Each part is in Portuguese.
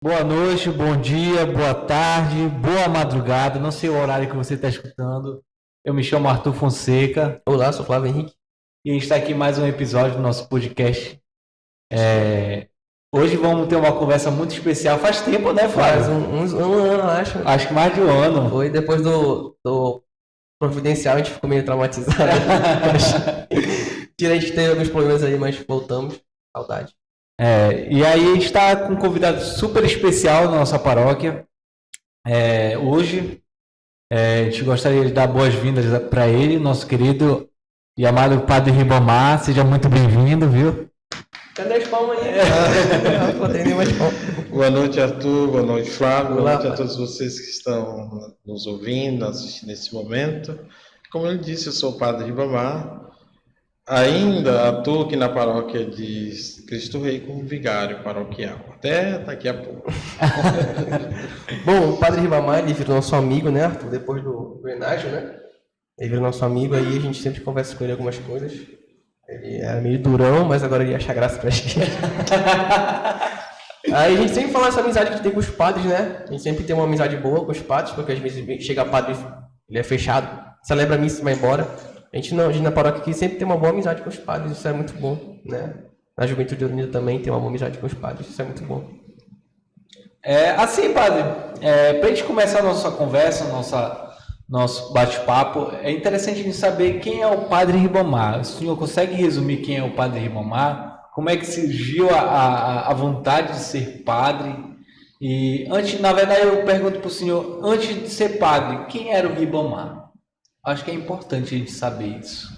Boa noite, bom dia, boa tarde, boa madrugada. Não sei o horário que você está escutando. Eu me chamo Arthur Fonseca Olá, sou Flávio Henrique. e a gente está aqui em mais um episódio do nosso podcast. Hoje vamos ter uma conversa muito especial. Faz tempo, né, Faz Flávio? um ano, acho. Acho que mais de um ano. Foi depois do Providencial, a gente ficou meio traumatizado. A gente teve alguns problemas aí, mas voltamos. Saudade. E aí a gente está com um convidado super especial na nossa paróquia. Hoje a gente gostaria de dar boas-vindas para ele, nosso querido e amado Padre Ribamar. Seja muito bem-vindo, viu? Cadê as palmas aí? Não tem nenhuma palma. Boa noite, Arthur. Boa noite, Flávio. Olá, Boa noite a pai. todos vocês que estão nos ouvindo, assistindo nesse momento. Como ele disse, eu sou o Padre Ribamar. Ainda atuo aqui na paróquia de Cristo Rei como vigário paroquial. Até daqui a pouco. Bom, o Padre Ribamar, ele virou nosso amigo, né, Arthur? Depois do Enágio, né? Ele virou nosso amigo, aí a gente sempre conversa com ele algumas coisas. Ele era meio durão, mas agora ele acha graça pra gente. Aí a gente sempre fala essa amizade que tem com os padres, né? A gente sempre tem uma amizade boa com os padres, porque às vezes chega padre, ele é fechado, celebra a missa e vai embora. A gente na paróquia aqui sempre tem uma boa amizade com os padres, isso é muito bom, né? Na Juventude Unida também tem uma boa amizade com os padres, isso é muito bom. Assim, padre, para a gente começar a nossa conversa, nosso bate-papo, é interessante a gente saber quem é o Padre Ribamar. O senhor consegue resumir quem é o Padre Ribamar? Como é que surgiu a vontade de ser padre? E antes, na verdade, eu pergunto para o senhor, antes de ser padre, quem era o Ribamar? Acho que é importante a gente saber isso.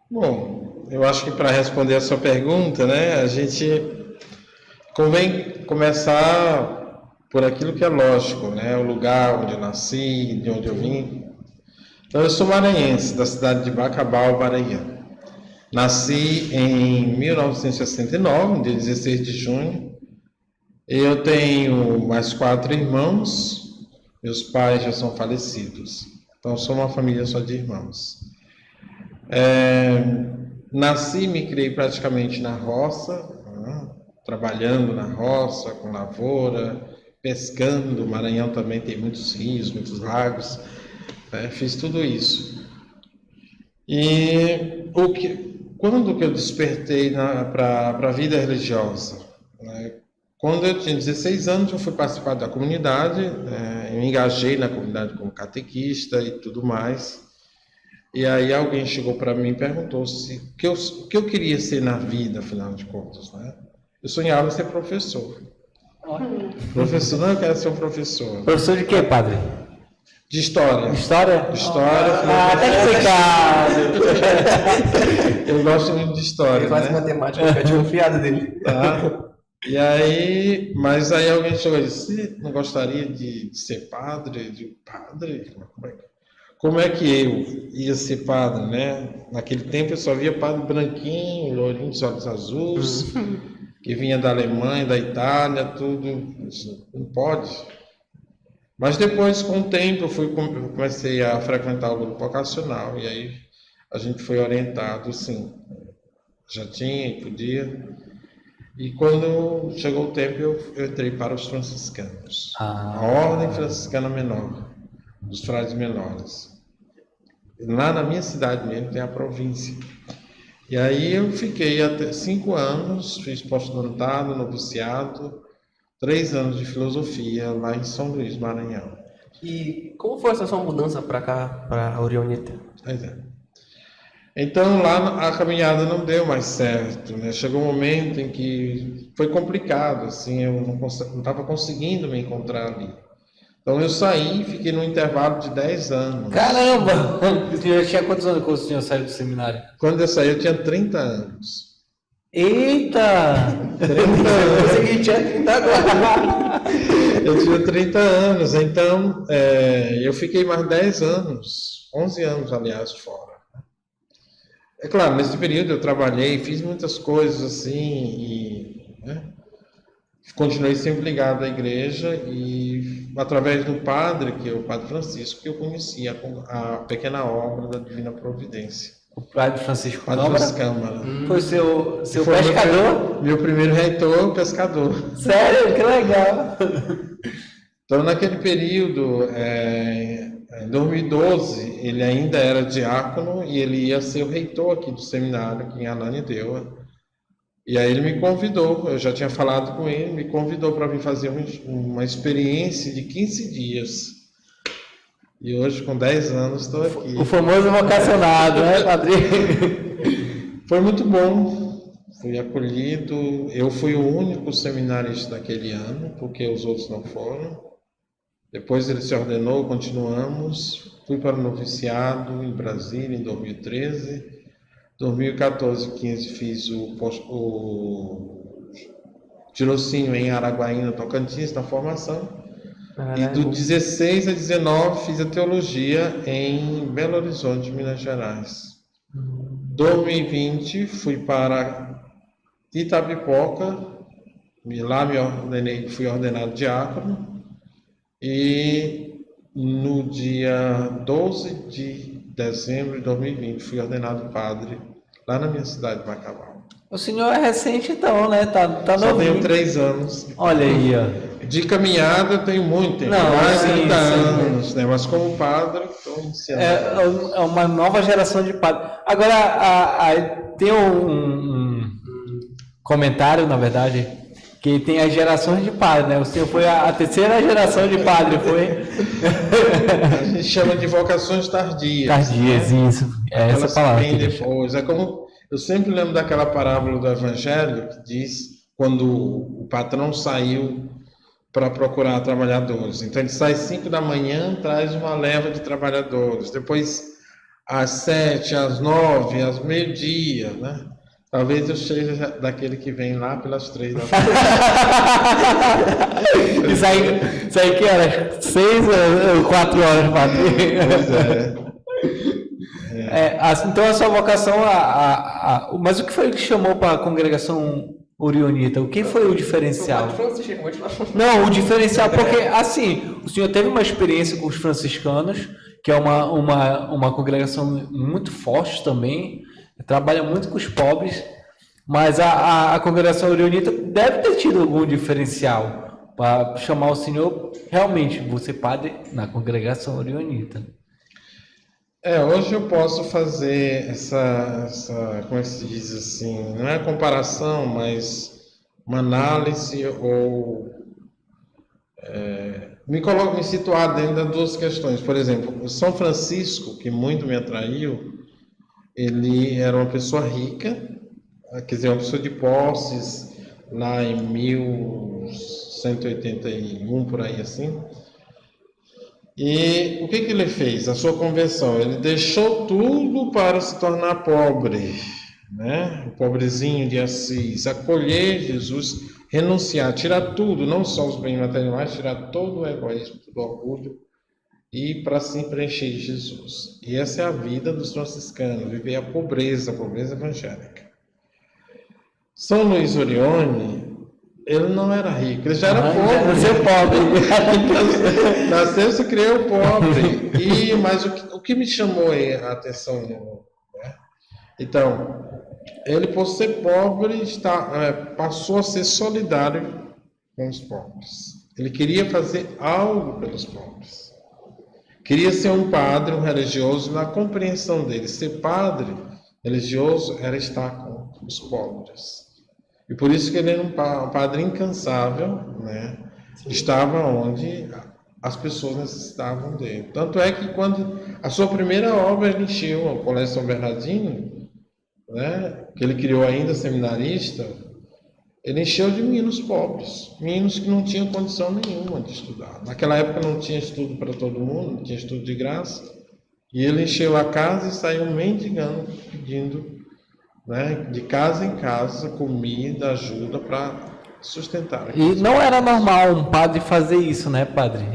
Bom, eu acho que para responder a sua pergunta, né, a gente convém começar por aquilo que é lógico, né, o lugar onde eu nasci, de onde eu vim. Então, eu sou maranhense, da cidade de Bacabal, Maranhão. Nasci em 1969, no dia 16 de junho. Eu tenho mais 4 irmãos. Meus pais já são falecidos. Então, sou uma família só de irmãos. Nasci e me criei praticamente na roça, trabalhando na roça, com lavoura, pescando. O Maranhão também tem muitos rios, muitos lagos. Fiz tudo isso. E quando que eu despertei para a vida religiosa? Né? Quando eu tinha 16 anos, eu fui participar da comunidade, eu me engajei na comunidade como catequista e tudo mais. E aí alguém chegou para mim e perguntou o que eu queria ser na vida, afinal de contas. Né? Eu sonhava em ser professor. Professor, não, eu quero ser um professor. Professor de quê, padre? De história. História? De história. Tá explicado. Eu gosto muito de história. Ele faz né? matemática, fica desconfiado dele. Tá? E aí, mas aí alguém chegou e disse, você não gostaria de ser padre? De padre? Como é que eu ia ser padre, né? Naquele tempo eu só via padre branquinho, lourinho de olhos azuis, que vinha da Alemanha, da Itália, tudo. Não pode. Mas depois, com o tempo, eu comecei a frequentar o grupo vocacional e aí a gente foi orientado, sim. Já tinha e podia. E quando chegou o tempo, eu entrei para os franciscanos. A Ordem Franciscana Menor, dos Frades Menores. Lá na minha cidade mesmo tem a província. E aí eu fiquei até 5 anos, fiz pós-doutorado, noviciado, 3 anos de filosofia lá em São Luís, Maranhão. E como foi essa sua mudança para cá, para a Orionita? Pois é. Então lá a caminhada não deu mais certo, né? Chegou um momento em que foi complicado, assim, eu não estava conseguindo me encontrar ali. Então eu saí e fiquei num intervalo de 10 anos. Caramba! O senhor tinha quantos anos quando o senhor saiu do seminário? Quando eu saí eu tinha 30 anos. Eita! 30 anos. Eu sei que tinha 30 agora. Eu tinha 30 anos, então eu fiquei mais 10 anos, 11 anos, aliás, fora. É claro, nesse período eu trabalhei, fiz muitas coisas assim, e continuei sempre ligado à igreja e através do padre, que é o Padre Francisco, que eu conheci a pequena obra da Divina Providência. O padre Francisco Padre Câmara. Francisco Câmara. Foi seu Foi pescador? Meu primeiro reitor, pescador. Sério? Que legal. Então, naquele período, em 2012, ele ainda era diácono e ele ia ser o reitor aqui do seminário, aqui em Ananindeua. E aí ele me convidou, eu já tinha falado com ele, me convidou para vir fazer uma experiência de 15 dias. E hoje, com 10 anos, estou aqui. O famoso vocacionado, né, padre? Foi muito bom, fui acolhido. Eu fui o único seminarista daquele ano, porque os outros não foram. Depois ele se ordenou, continuamos. Fui para o noviciado em Brasília em 2013. 2014, 15 fiz o tirocínio em Araguaína, Tocantins, na formação. E do 16 a 19 fiz a teologia em Belo Horizonte, Minas Gerais. 2020 fui para Itapipoca, lá fui ordenado diácono. E no dia 12 de dezembro de 2020 fui ordenado padre lá na minha cidade de Macabal. O senhor é recente então, né? Tá Só novinho. tenho 3 anos. Olha aí, ó. De caminhada eu tenho muito, tenho Não, mais de sim, 30 sim. anos, né? Mas como padre, estou iniciando. É uma nova geração de padres. Agora, tem um comentário, na verdade, que tem as gerações de padre, né? O senhor foi a terceira geração de padre, foi? A gente chama de vocações tardias. Tardias, né? isso. É essa Elas palavra. vêm que deixa. depois. É como eu sempre lembro daquela parábola do Evangelho que diz quando o patrão saiu para procurar trabalhadores. Então ele sai às 5 da manhã, traz uma leva de trabalhadores. Depois às 7, às 9, às meio-dia, né? Talvez eu seja daquele que vem lá pelas 3 da tarde. Isso aí que era 6 ou 4 horas, padre? Pois é. Então a sua vocação, mas o que foi que chamou para a congregação orionita? O que foi o diferencial? Não, o diferencial, porque assim, o senhor teve uma experiência com os franciscanos, que é uma congregação muito forte também, trabalha muito com os pobres, mas a congregação orionita deve ter tido algum diferencial para chamar o senhor realmente, você padre, na congregação orionita. Hoje eu posso fazer essa, como é que se diz assim, não é comparação, mas uma análise ou me situar dentro das duas questões. Por exemplo, o São Francisco, que muito me atraiu, ele era uma pessoa rica, quer dizer, uma pessoa de posses, lá em 1181, por aí assim. E o que ele fez? A sua conversão, ele deixou tudo para se tornar pobre, né? O pobrezinho de Assis, acolher Jesus, renunciar, tirar tudo, não só os bens materiais, tirar todo o egoísmo, todo o orgulho, e para se preencher de Jesus. E essa é a vida dos franciscanos, viver a pobreza evangélica. São Luís Orione, ele não era rico, ele já era pobre. Nasceu pobre. Nasceu, se criou pobre. Mas o que me chamou a atenção, né? Então, ele por ser pobre, passou a ser solidário com os pobres. Ele queria fazer algo pelos pobres. Queria ser um padre, um religioso, na compreensão dele. Ser padre religioso era estar com os pobres. E por isso que ele era um padre incansável, né? Estava onde as pessoas necessitavam dele. Tanto é que quando a sua primeira obra ele encheu o Colégio São Bernardino, né? Que ele criou ainda seminarista, ele encheu de meninos pobres, meninos que não tinham condição nenhuma de estudar. Naquela época não tinha estudo para todo mundo, não tinha estudo de graça. E ele encheu a casa e saiu mendigando, pedindo, né, de casa em casa, comida, ajuda para sustentar. E não era normal um padre fazer isso, né, padre?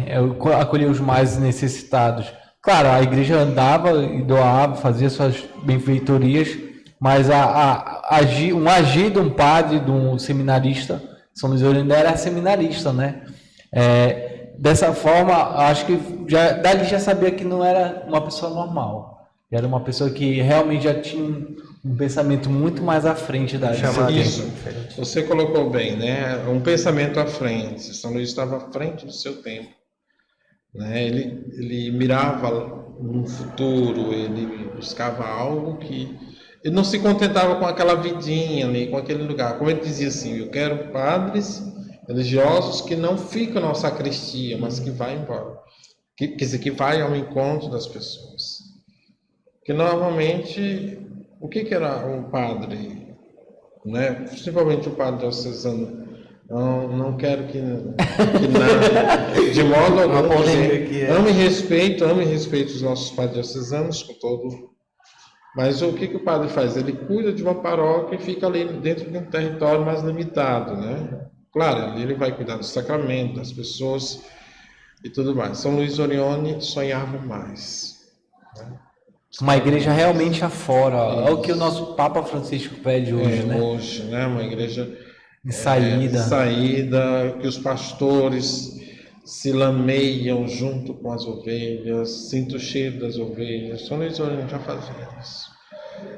Acolher os mais necessitados. Claro, a igreja andava e doava, fazia suas benfeitorias, mas um agir de um padre, de um seminarista, São Luís Orione era seminarista, né? Dessa forma, acho que dali já sabia que não era uma pessoa normal. Era uma pessoa que realmente já tinha um pensamento muito mais à frente da Chamado Isso. diferente. Você colocou bem, né? Um pensamento à frente. São Luís estava à frente do seu tempo, né? Ele mirava no futuro, ele buscava algo que ele não se contentava com aquela vidinha ali, com aquele lugar. Como ele dizia assim, eu quero padres religiosos que não ficam na sacristia, mas que vai embora. Quer dizer, que vai ao encontro das pessoas. Que normalmente, o que era um padre, né? Principalmente o padre diocesano. Não quero que nada, de modo algum, polêmica dizer, aqui, ame respeito os nossos padres diocesanos com todo. Mas o que o padre faz? Ele cuida de uma paróquia e fica ali dentro de um território mais limitado, né? Claro, ali ele vai cuidar do sacramento, das pessoas e tudo mais. São Luís Orione sonhava mais. Uma igreja realmente afora. É o que o nosso Papa Francisco pede hoje, né? Hoje, né? Uma igreja De saída. saída, que os pastores se lameiam junto com as ovelhas, sintam o cheiro das ovelhas. São Luís Orione já fazia isso.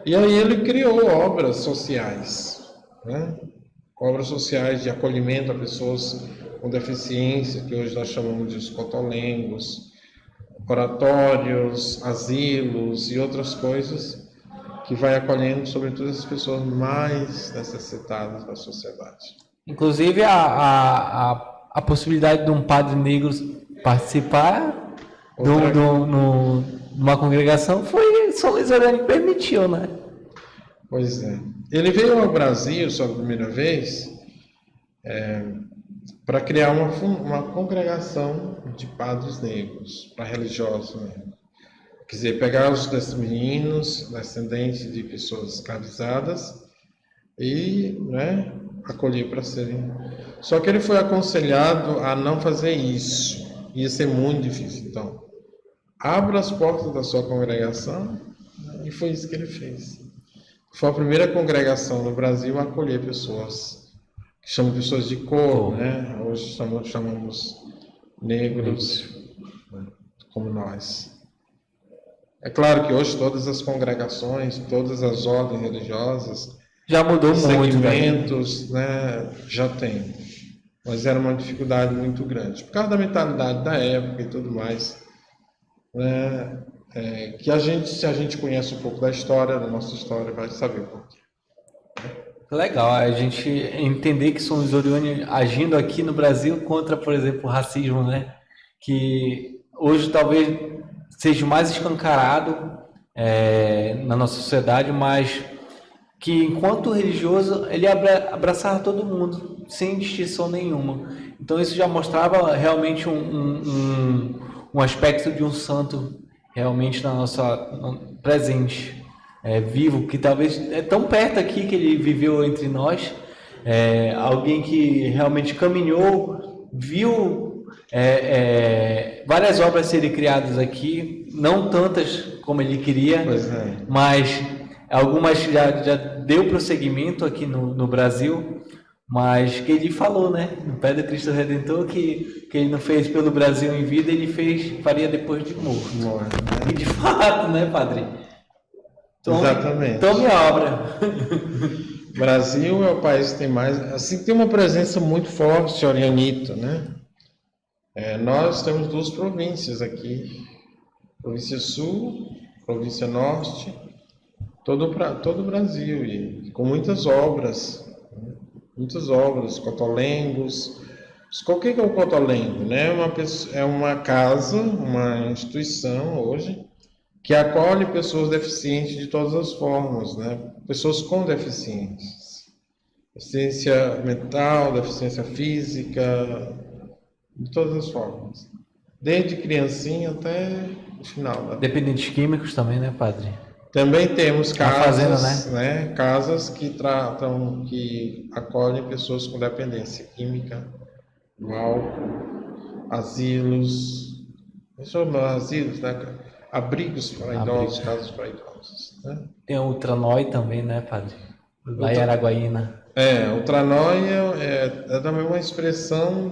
E aí ele criou obras sociais, né? Obras sociais de acolhimento a pessoas com deficiência, que hoje nós chamamos de escotolengos, oratórios, asilos e outras coisas, que vai acolhendo sobretudo as pessoas mais necessitadas da sociedade. Inclusive a possibilidade de um padre negro participar numa congregação foi São Luís Orione que permitiu, né? Pois é. Ele veio ao Brasil só a primeira vez para criar uma congregação de padres negros, para religiosos mesmo. Quer dizer, pegar os meninos descendentes de pessoas escravizadas e, né, acolher para serem. Só que ele foi aconselhado a não fazer isso. Ia ser muito difícil. Então, abra as portas da sua congregação, e foi isso que ele fez. Foi a primeira congregação no Brasil a acolher pessoas, que chamam pessoas de cor, né? Hoje chamamos negros, né? Como nós. É claro que hoje todas as congregações, todas as ordens religiosas, já mudou muito, segmentos, né, já tem. Mas era uma dificuldade muito grande. Por causa da mentalidade da época e tudo mais, né, que se a gente conhece um pouco da história, da nossa história, vai saber por quê. Legal, a gente entender que São Luís Orione agindo aqui no Brasil contra, por exemplo, o racismo, né? Que hoje talvez seja mais escancarado na nossa sociedade, mas que enquanto religioso ele abraçava todo mundo, sem distinção nenhuma. Então isso já mostrava realmente um aspecto de um santo realmente na nossa presente, vivo, que talvez é tão perto aqui que ele viveu entre nós, alguém que realmente caminhou, viu várias obras serem criadas aqui, não tantas como ele queria, mas algumas já deu prosseguimento aqui no Brasil, mas que ele falou, né, no pé do Cristo Redentor, que ele não fez pelo Brasil em vida, ele faria depois de morto. E de fato, né, padre? Exatamente. Tome a obra. O Brasil é o país que tem mais, assim, tem uma presença muito forte orianita, né? Nós temos 2 províncias aqui, província Sul, província Norte, todo o Brasil, e com muitas obras, cotolengos. O que é o cotolengo, né? É uma casa, uma instituição hoje, que acolhe pessoas deficientes de todas as formas, né? Pessoas com deficiências. Deficiência mental, deficiência física, de todas as formas. Desde criancinha até o final. Né? Dependentes químicos também, né, padre? Também temos casas, fazenda, né? Casas que acolhem pessoas com dependência química, do álcool, asilos, né? Abrigos para idosos, casas para idosos. Né? Tem o Ultranói também, né, padre? Lá em Araguaína. O Ultranói também uma expressão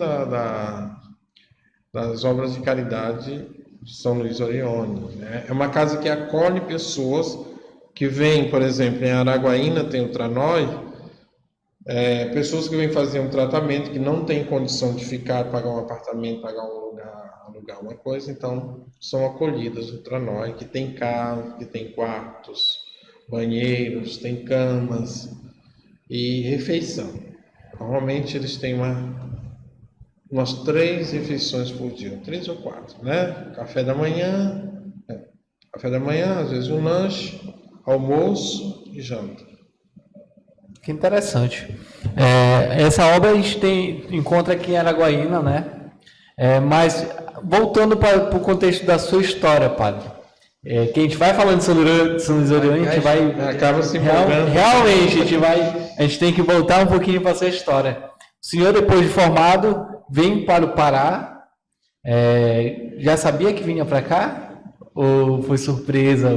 das obras de caridade São Luís Orione, né? É uma casa que acolhe pessoas que vêm, por exemplo, em Araguaína tem o Tranói, pessoas que vêm fazer um tratamento que não têm condição de ficar, pagar um apartamento, pagar um lugar, alugar uma coisa, então são acolhidas no Tranói, que tem casa, que tem quartos, banheiros, tem camas e refeição. Normalmente eles têm umas 3 refeições por dia, 3 ou 4, né? Café da manhã, às vezes um lanche, almoço e janta. Que interessante. Essa obra a gente encontra aqui em Araguaína, né? Mas voltando para o contexto da sua história, padre. Que a gente vai falando de São Luís Orione, a gente vai... Acaba se empolgando. Realmente, a gente tem que voltar um pouquinho para a sua história. O senhor, depois de formado, vem para o Pará. Já sabia que vinha para cá? Ou foi surpresa?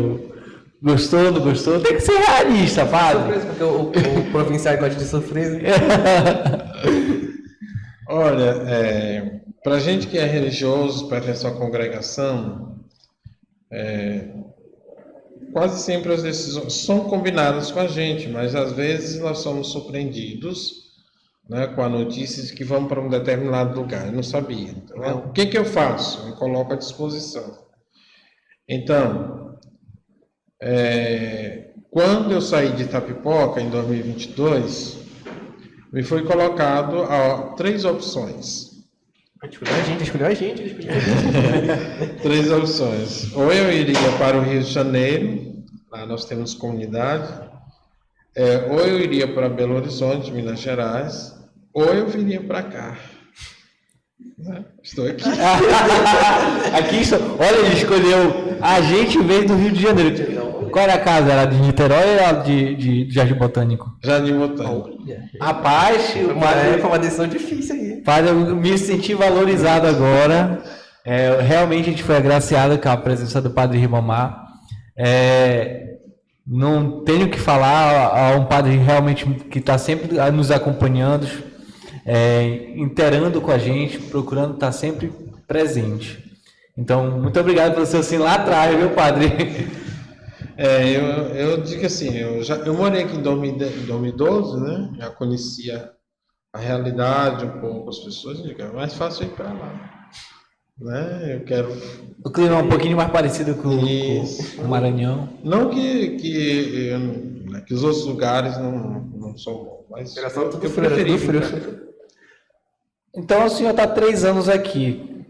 Gostou, não gostou? Tem que ser realista, padre. Surpresa, porque o provincial gosta de surpresa. Olha, para gente que é religioso, pertence à congregação, quase sempre as decisões são combinadas com a gente, mas às vezes nós somos surpreendidos, né, com a notícia de que vamos para um determinado lugar. Eu não sabia. Então, o que eu faço? Eu coloco à disposição. Então, quando eu saí de Itapipoca, em 2022, me foi colocado 3 opções. Escolheu a gente. 3 opções. Ou eu iria para o Rio de Janeiro, lá nós temos comunidade, ou eu iria para Belo Horizonte, Minas Gerais, ou eu viria para cá. Estou aqui. Olha, ele escolheu. A gente veio do Rio de Janeiro. Qual era a casa? Era de Niterói ou era de Jardim Botânico? Jardim Botânico. Rapaz, Foi uma decisão difícil aí. padre, eu me senti valorizado agora. Realmente a gente foi agraciado com a presença do Padre Ribamar. Não tenho que falar a um padre realmente que está sempre nos acompanhando, interando com a gente, procurando estar sempre presente. Então, muito obrigado pelo seu sim lá atrás, viu, padre? Eu digo assim, eu morei aqui em 2012, né? Já conhecia a realidade um pouco, as pessoas, digo, é mais fácil ir para lá, né? Eu quero... O clima é um pouquinho mais parecido com o Maranhão. Não que os outros lugares não são bons, mas eu preferi frio. Então, o senhor está 3 anos aqui.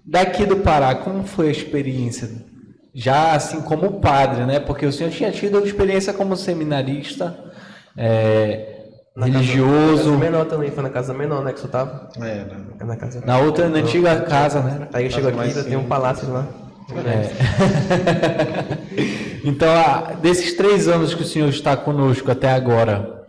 Daqui do Pará, como foi a experiência? Já assim como padre, né? Porque o senhor tinha tido a experiência como seminarista, religioso. Na casa menor também, foi na casa menor, né, que você estava? Na casa. Na outra, na antiga casa, né? Aí chegou aqui, ainda tem um palácio lá. Então, desses 3 anos que o senhor está conosco até agora,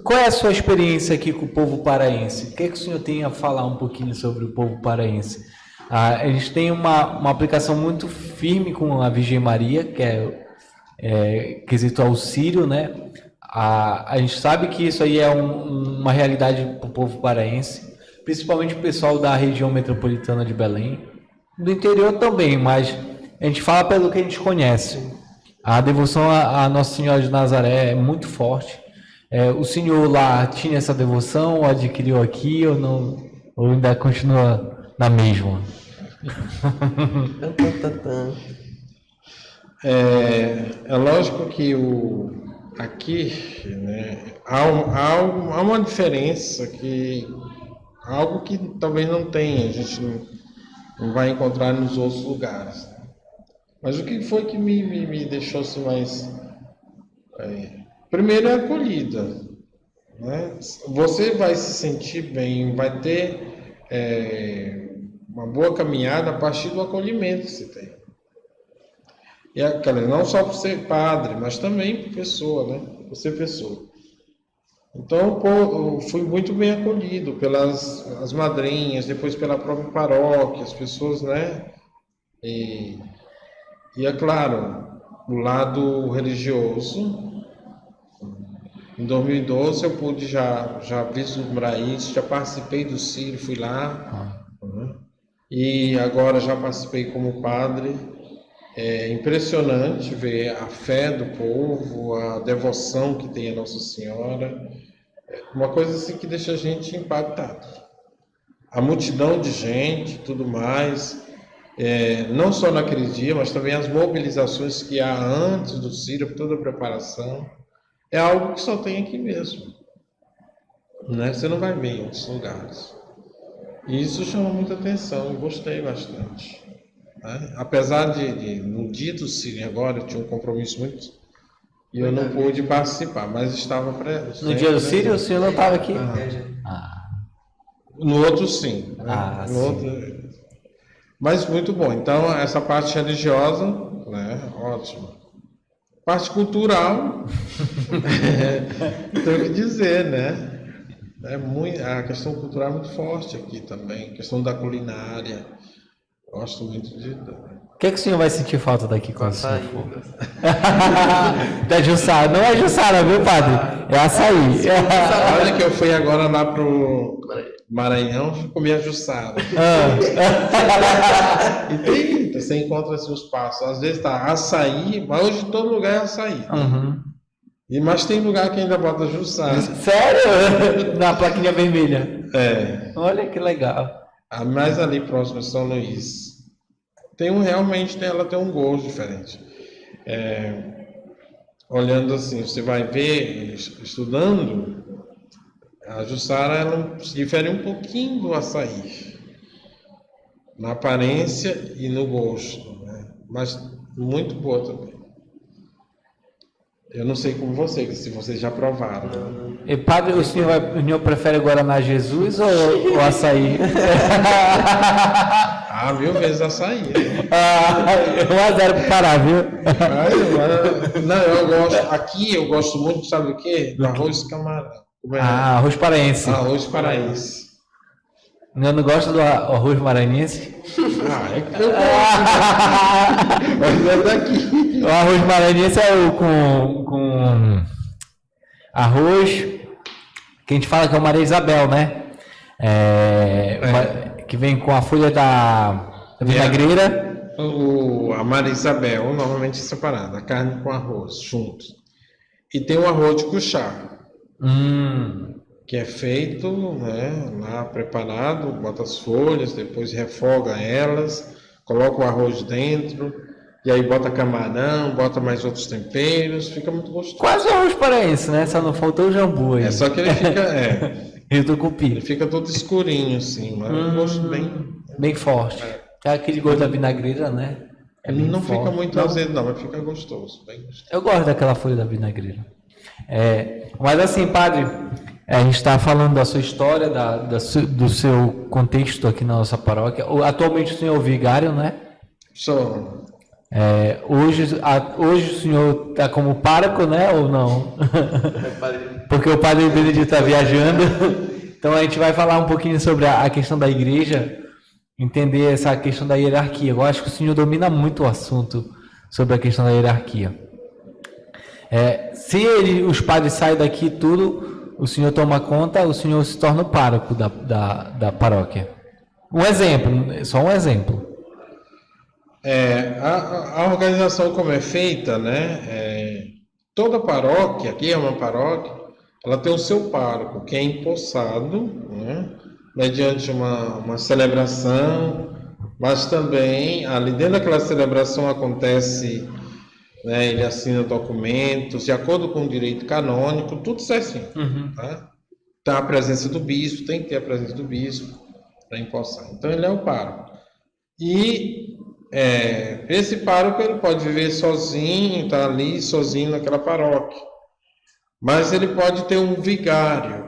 qual é a sua experiência aqui com o povo paraense? O que é que o senhor tem a falar um pouquinho sobre o povo paraense? A gente tem uma aplicação muito firme com a Virgem Maria, que é quesito auxílio, né? A gente sabe que isso aí é uma realidade para o povo paraense, principalmente o pessoal da região metropolitana de Belém, do interior também, mas a gente fala pelo que a gente conhece. A devoção a Nossa Senhora de Nazaré é muito forte. O senhor lá tinha essa devoção, ou adquiriu aqui, ou não, ou ainda continua na mesma? É lógico que aqui, né, há uma diferença, algo que talvez não tenha, a gente não vai encontrar nos outros lugares. Mas o que foi que me deixou assim mais... primeiro é a acolhida, né? Você vai se sentir bem, vai ter uma boa caminhada a partir do acolhimento que você tem. E não só por ser padre, mas também por pessoa, né? Por ser pessoa. Então, eu fui muito bem acolhido pelas madrinhas, depois pela própria paróquia, as pessoas, né? E é claro, o lado religioso. Em 2012 eu pude já vislumbrar isso, já participei do Círio, fui lá. e agora já participei como padre. É impressionante ver a fé do povo, a devoção que tem a Nossa Senhora. É uma coisa assim que deixa a gente impactado. A multidão de gente, tudo mais, não só naquele dia, mas também as mobilizações que há antes do Círio, toda a preparação, é algo que só tem aqui mesmo, né? Você não vai ver em outros lugares. E isso chama muita atenção, eu gostei bastante. Né? Apesar de no dia do Círio agora, eu tinha um compromisso muito e eu não pude participar, mas estava presente. No dia do Círio, o senhor não estava aqui? No outro, sim. Né? Ah, no sim. outro... Mas muito bom. Então, essa parte religiosa, né? Ótimo. Parte cultural, tenho que dizer, né? A questão cultural é muito forte aqui também. A questão da culinária. Gosto muito de... O que o senhor vai sentir falta daqui quando o senhor for? Da Jussara. Não é Jussara, viu, padre? É açaí. Olha que eu fui agora lá pro Maranhão, fui comer a Jussara. E tem, você encontra assim, os passos. Às vezes tá açaí, mas hoje todo lugar é açaí. Uhum. Mas tem lugar que ainda bota Jussara. Sério? Na plaquinha vermelha. É. Olha que legal. A mais ali próximo de São Luís. Realmente ela tem um gosto diferente. Olhando assim, você vai ver, estudando, a Jussara ela se difere um pouquinho do açaí. Na aparência e no gosto. Né? Mas muito boa também. Eu não sei como você, se vocês já provaram. E padre, o senhor prefere Guaraná Jesus ou açaí? 1000 vezes açaí. 1-0 pro Pará, viu? Não, eu gosto. Aqui eu gosto muito, sabe o quê? Do arroz camarão. Arroz paraense. Arroz paraense. Eu não gosto do arroz maranhense? Eu gosto. Mas é daqui. O arroz maranhense é o com arroz, que a gente fala que é o Maria Isabel, né? Que vem com a folha da vinagreira. A Maria Isabel, normalmente é separada, a carne com arroz, juntos. E tem o arroz de cuchá, que é feito, né, lá preparado, bota as folhas, depois refoga elas, coloca o arroz dentro, e aí bota camarão, bota mais outros temperos, fica muito gostoso. Quase o arroz paraense, né? Só não faltou o jambu aí. Só que ele fica, E o tucupi. ele fica todo escurinho, assim, mas um gosto bem forte. É aquele gosto da vinagreira, né? Ele não forte. fica muito azedo, não, mas fica gostoso, bem gostoso. Eu gosto daquela folha da vinagreira. Mas assim, padre, a gente está falando da sua história, do seu contexto aqui na nossa paróquia. Atualmente o senhor é o vigário, né? Sou. Hoje o senhor está como pároco, né? Ou não? Porque o padre Benedito está viajando. Então a gente vai falar um pouquinho sobre a questão da igreja, entender essa questão da hierarquia. Eu acho que o senhor domina muito o assunto sobre a questão da hierarquia. Se os padres saem daqui tudo, o senhor toma conta, o senhor se torna o pároco da paróquia. Um exemplo, só um exemplo. A organização como é feita, né? Toda paróquia, aqui é uma paróquia, ela tem o seu pároco, que é empossado, né? Mediante uma celebração, mas também ali dentro daquela celebração acontece, né, ele assina documentos de acordo com o direito canônico, tudo certinho. Tá? Tá a presença do bispo, tem que ter a presença do bispo para empossar. Então ele é o pároco. E esse pároco ele pode viver sozinho, tá ali sozinho naquela paróquia, mas ele pode ter um vigário.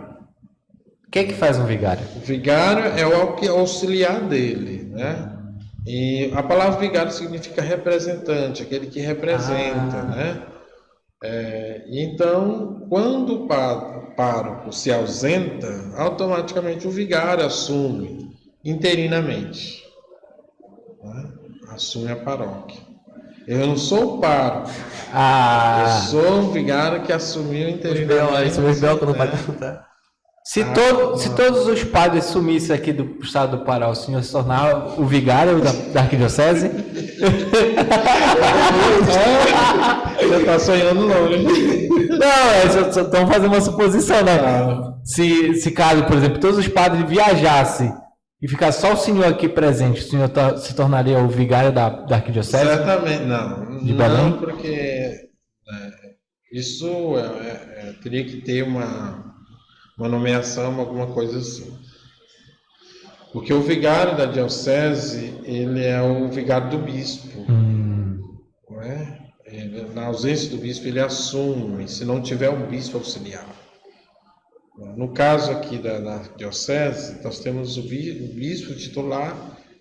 O que faz um vigário? O vigário é o auxiliar dele, né? E a palavra vigário significa representante, aquele que representa, né? Então, quando o pároco se ausenta, automaticamente o vigário assume interinamente, né? Assume a paróquia. Eu não sou o pároco, eu sou o vigário que assumiu interinamente. Isso é bel que não vai disputar. Se todos os padres sumissem aqui do estado do Pará, o senhor se tornar o vigário da arquidiocese? Você está sonhando longe. Não, estamos fazendo uma suposição, né? Se caso, por exemplo, todos os padres viajassem e ficasse só o senhor aqui presente, o senhor se tornaria o vigário da arquidiocese? Certamente, não. De Belém? Não, porque isso teria que ter uma nomeação, alguma coisa assim. Porque o vigário da diocese, ele é o vigário do bispo. Não é? Na ausência do bispo, ele assume, se não tiver um bispo auxiliar. No caso aqui da diocese, nós temos o bispo titular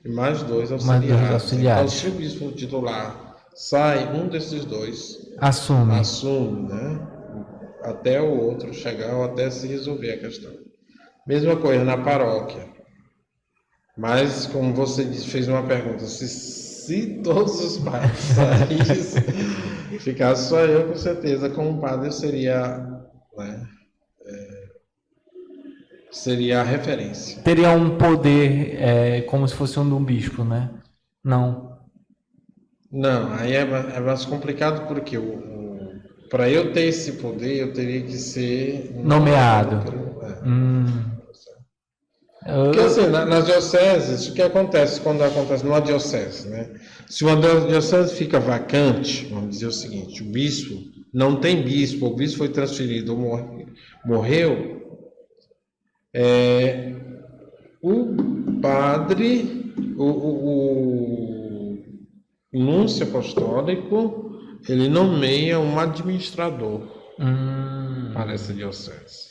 e mais 2 auxiliares. Então, se o bispo titular sai, um desses 2 assume, né? Até o outro chegar ou até se resolver a questão. Mesma coisa na paróquia. Mas, como você fez uma pergunta, se todos os padres saíssem, ficasse só eu, com certeza, como padre, seria, né, seria a referência. Teria um poder como se fosse um bispo, né? Não. Não, aí é mais complicado porque para eu ter esse poder, eu teria que ser nomeado. Porque assim, nas dioceses, o que acontece quando acontece numa diocese, né? Se uma diocese fica vacante, vamos dizer o seguinte, o bispo não tem bispo, o bispo foi transferido ou morreu, o padre, o núncio apostólico, ele nomeia um administrador para essa diocese,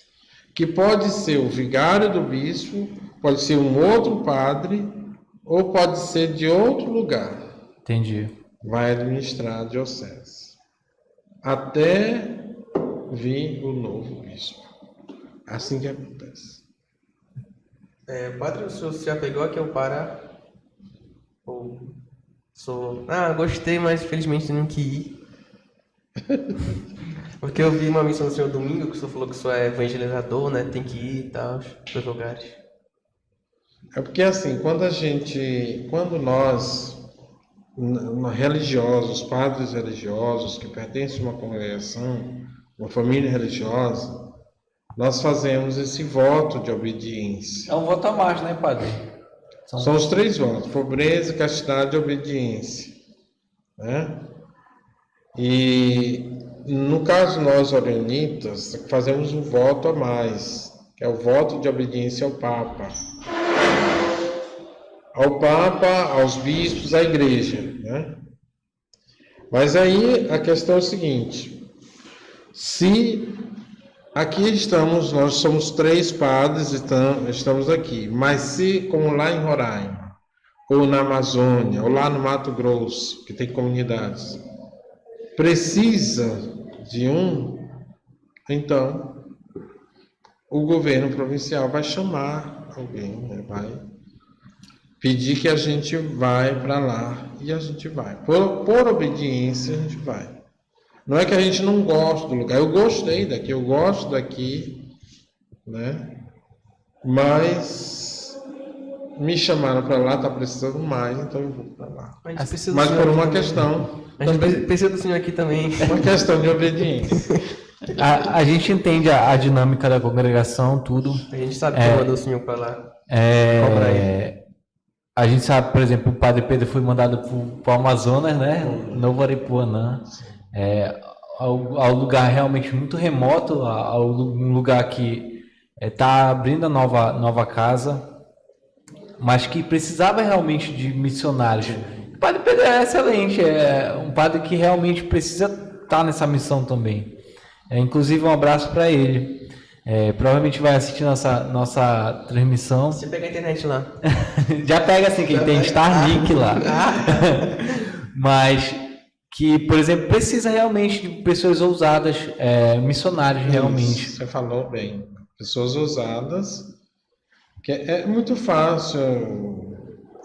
que pode ser o vigário do bispo, pode ser um outro padre, ou pode ser de outro lugar. Entendi. Vai administrar a diocese, até vir o novo bispo. Assim que acontece. Padre, o senhor se já pegou aqui ao Pará? Gostei, mas infelizmente tenho que ir. Porque eu vi uma missão do senhor domingo, que o senhor falou que o senhor é evangelizador, né? Tem que ir e tal, para os lugares. É porque assim, quando nós, religiosos, padres religiosos, que pertencem a uma congregação, uma família religiosa, nós fazemos esse voto de obediência. É um voto a mais, né, padre? São os 3 votos: pobreza, castidade e obediência, né? E no caso nós orionitas fazemos um voto a mais, que é o voto de obediência ao Papa, aos bispos, à Igreja, né? Mas aí a questão é o seguinte: se aqui nós somos 3 padres, estamos aqui, mas se, como lá em Roraima, ou na Amazônia, ou lá no Mato Grosso, que tem comunidades, precisa de então o governo provincial vai chamar alguém, né? Vai pedir que a gente vai para lá, e a gente vai. Por obediência, a gente vai. Não é que a gente não gosta do lugar. Eu gostei daqui, eu gosto daqui, né? Mas me chamaram para lá, tá precisando mais, então eu vou para lá. Mas por uma questão... A gente precisa do senhor aqui também. Uma questão de obediência. A gente entende a dinâmica da congregação, tudo. A gente sabe que mandou o senhor para lá. A gente sabe, por exemplo, o Padre Pedro foi mandado para o Amazonas, né? Novo Aripuanã. Ao lugar realmente muito remoto, um lugar que está abrindo a nova casa, mas que precisava realmente de missionários. O Padre Pedro é excelente, é um padre que realmente precisa estar nessa missão também. Inclusive, um abraço para ele. Provavelmente vai assistir nossa transmissão. Você pega a internet lá. Já pega assim, que tem Starlink lá. Mas que, por exemplo, precisa realmente de pessoas ousadas, missionários realmente. Isso, você falou bem. Pessoas ousadas, que é muito fácil,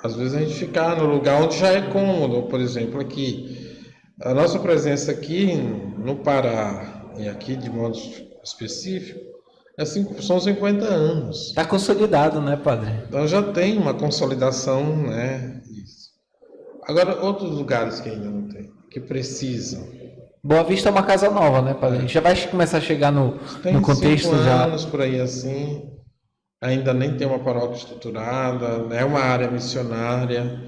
às vezes, a gente ficar no lugar onde já é cômodo. Por exemplo, aqui, a nossa presença aqui no Pará, e aqui de modo específico, São 50 anos. Está consolidado, né, padre? Então já tem uma consolidação, né? Isso. Agora, outros lugares que ainda não tem, que precisam. Boa Vista é uma casa nova, né, padre? Já vai começar a chegar Tem no contexto 5 já. anos por aí assim, ainda nem tem uma paróquia estruturada, é uma área missionária,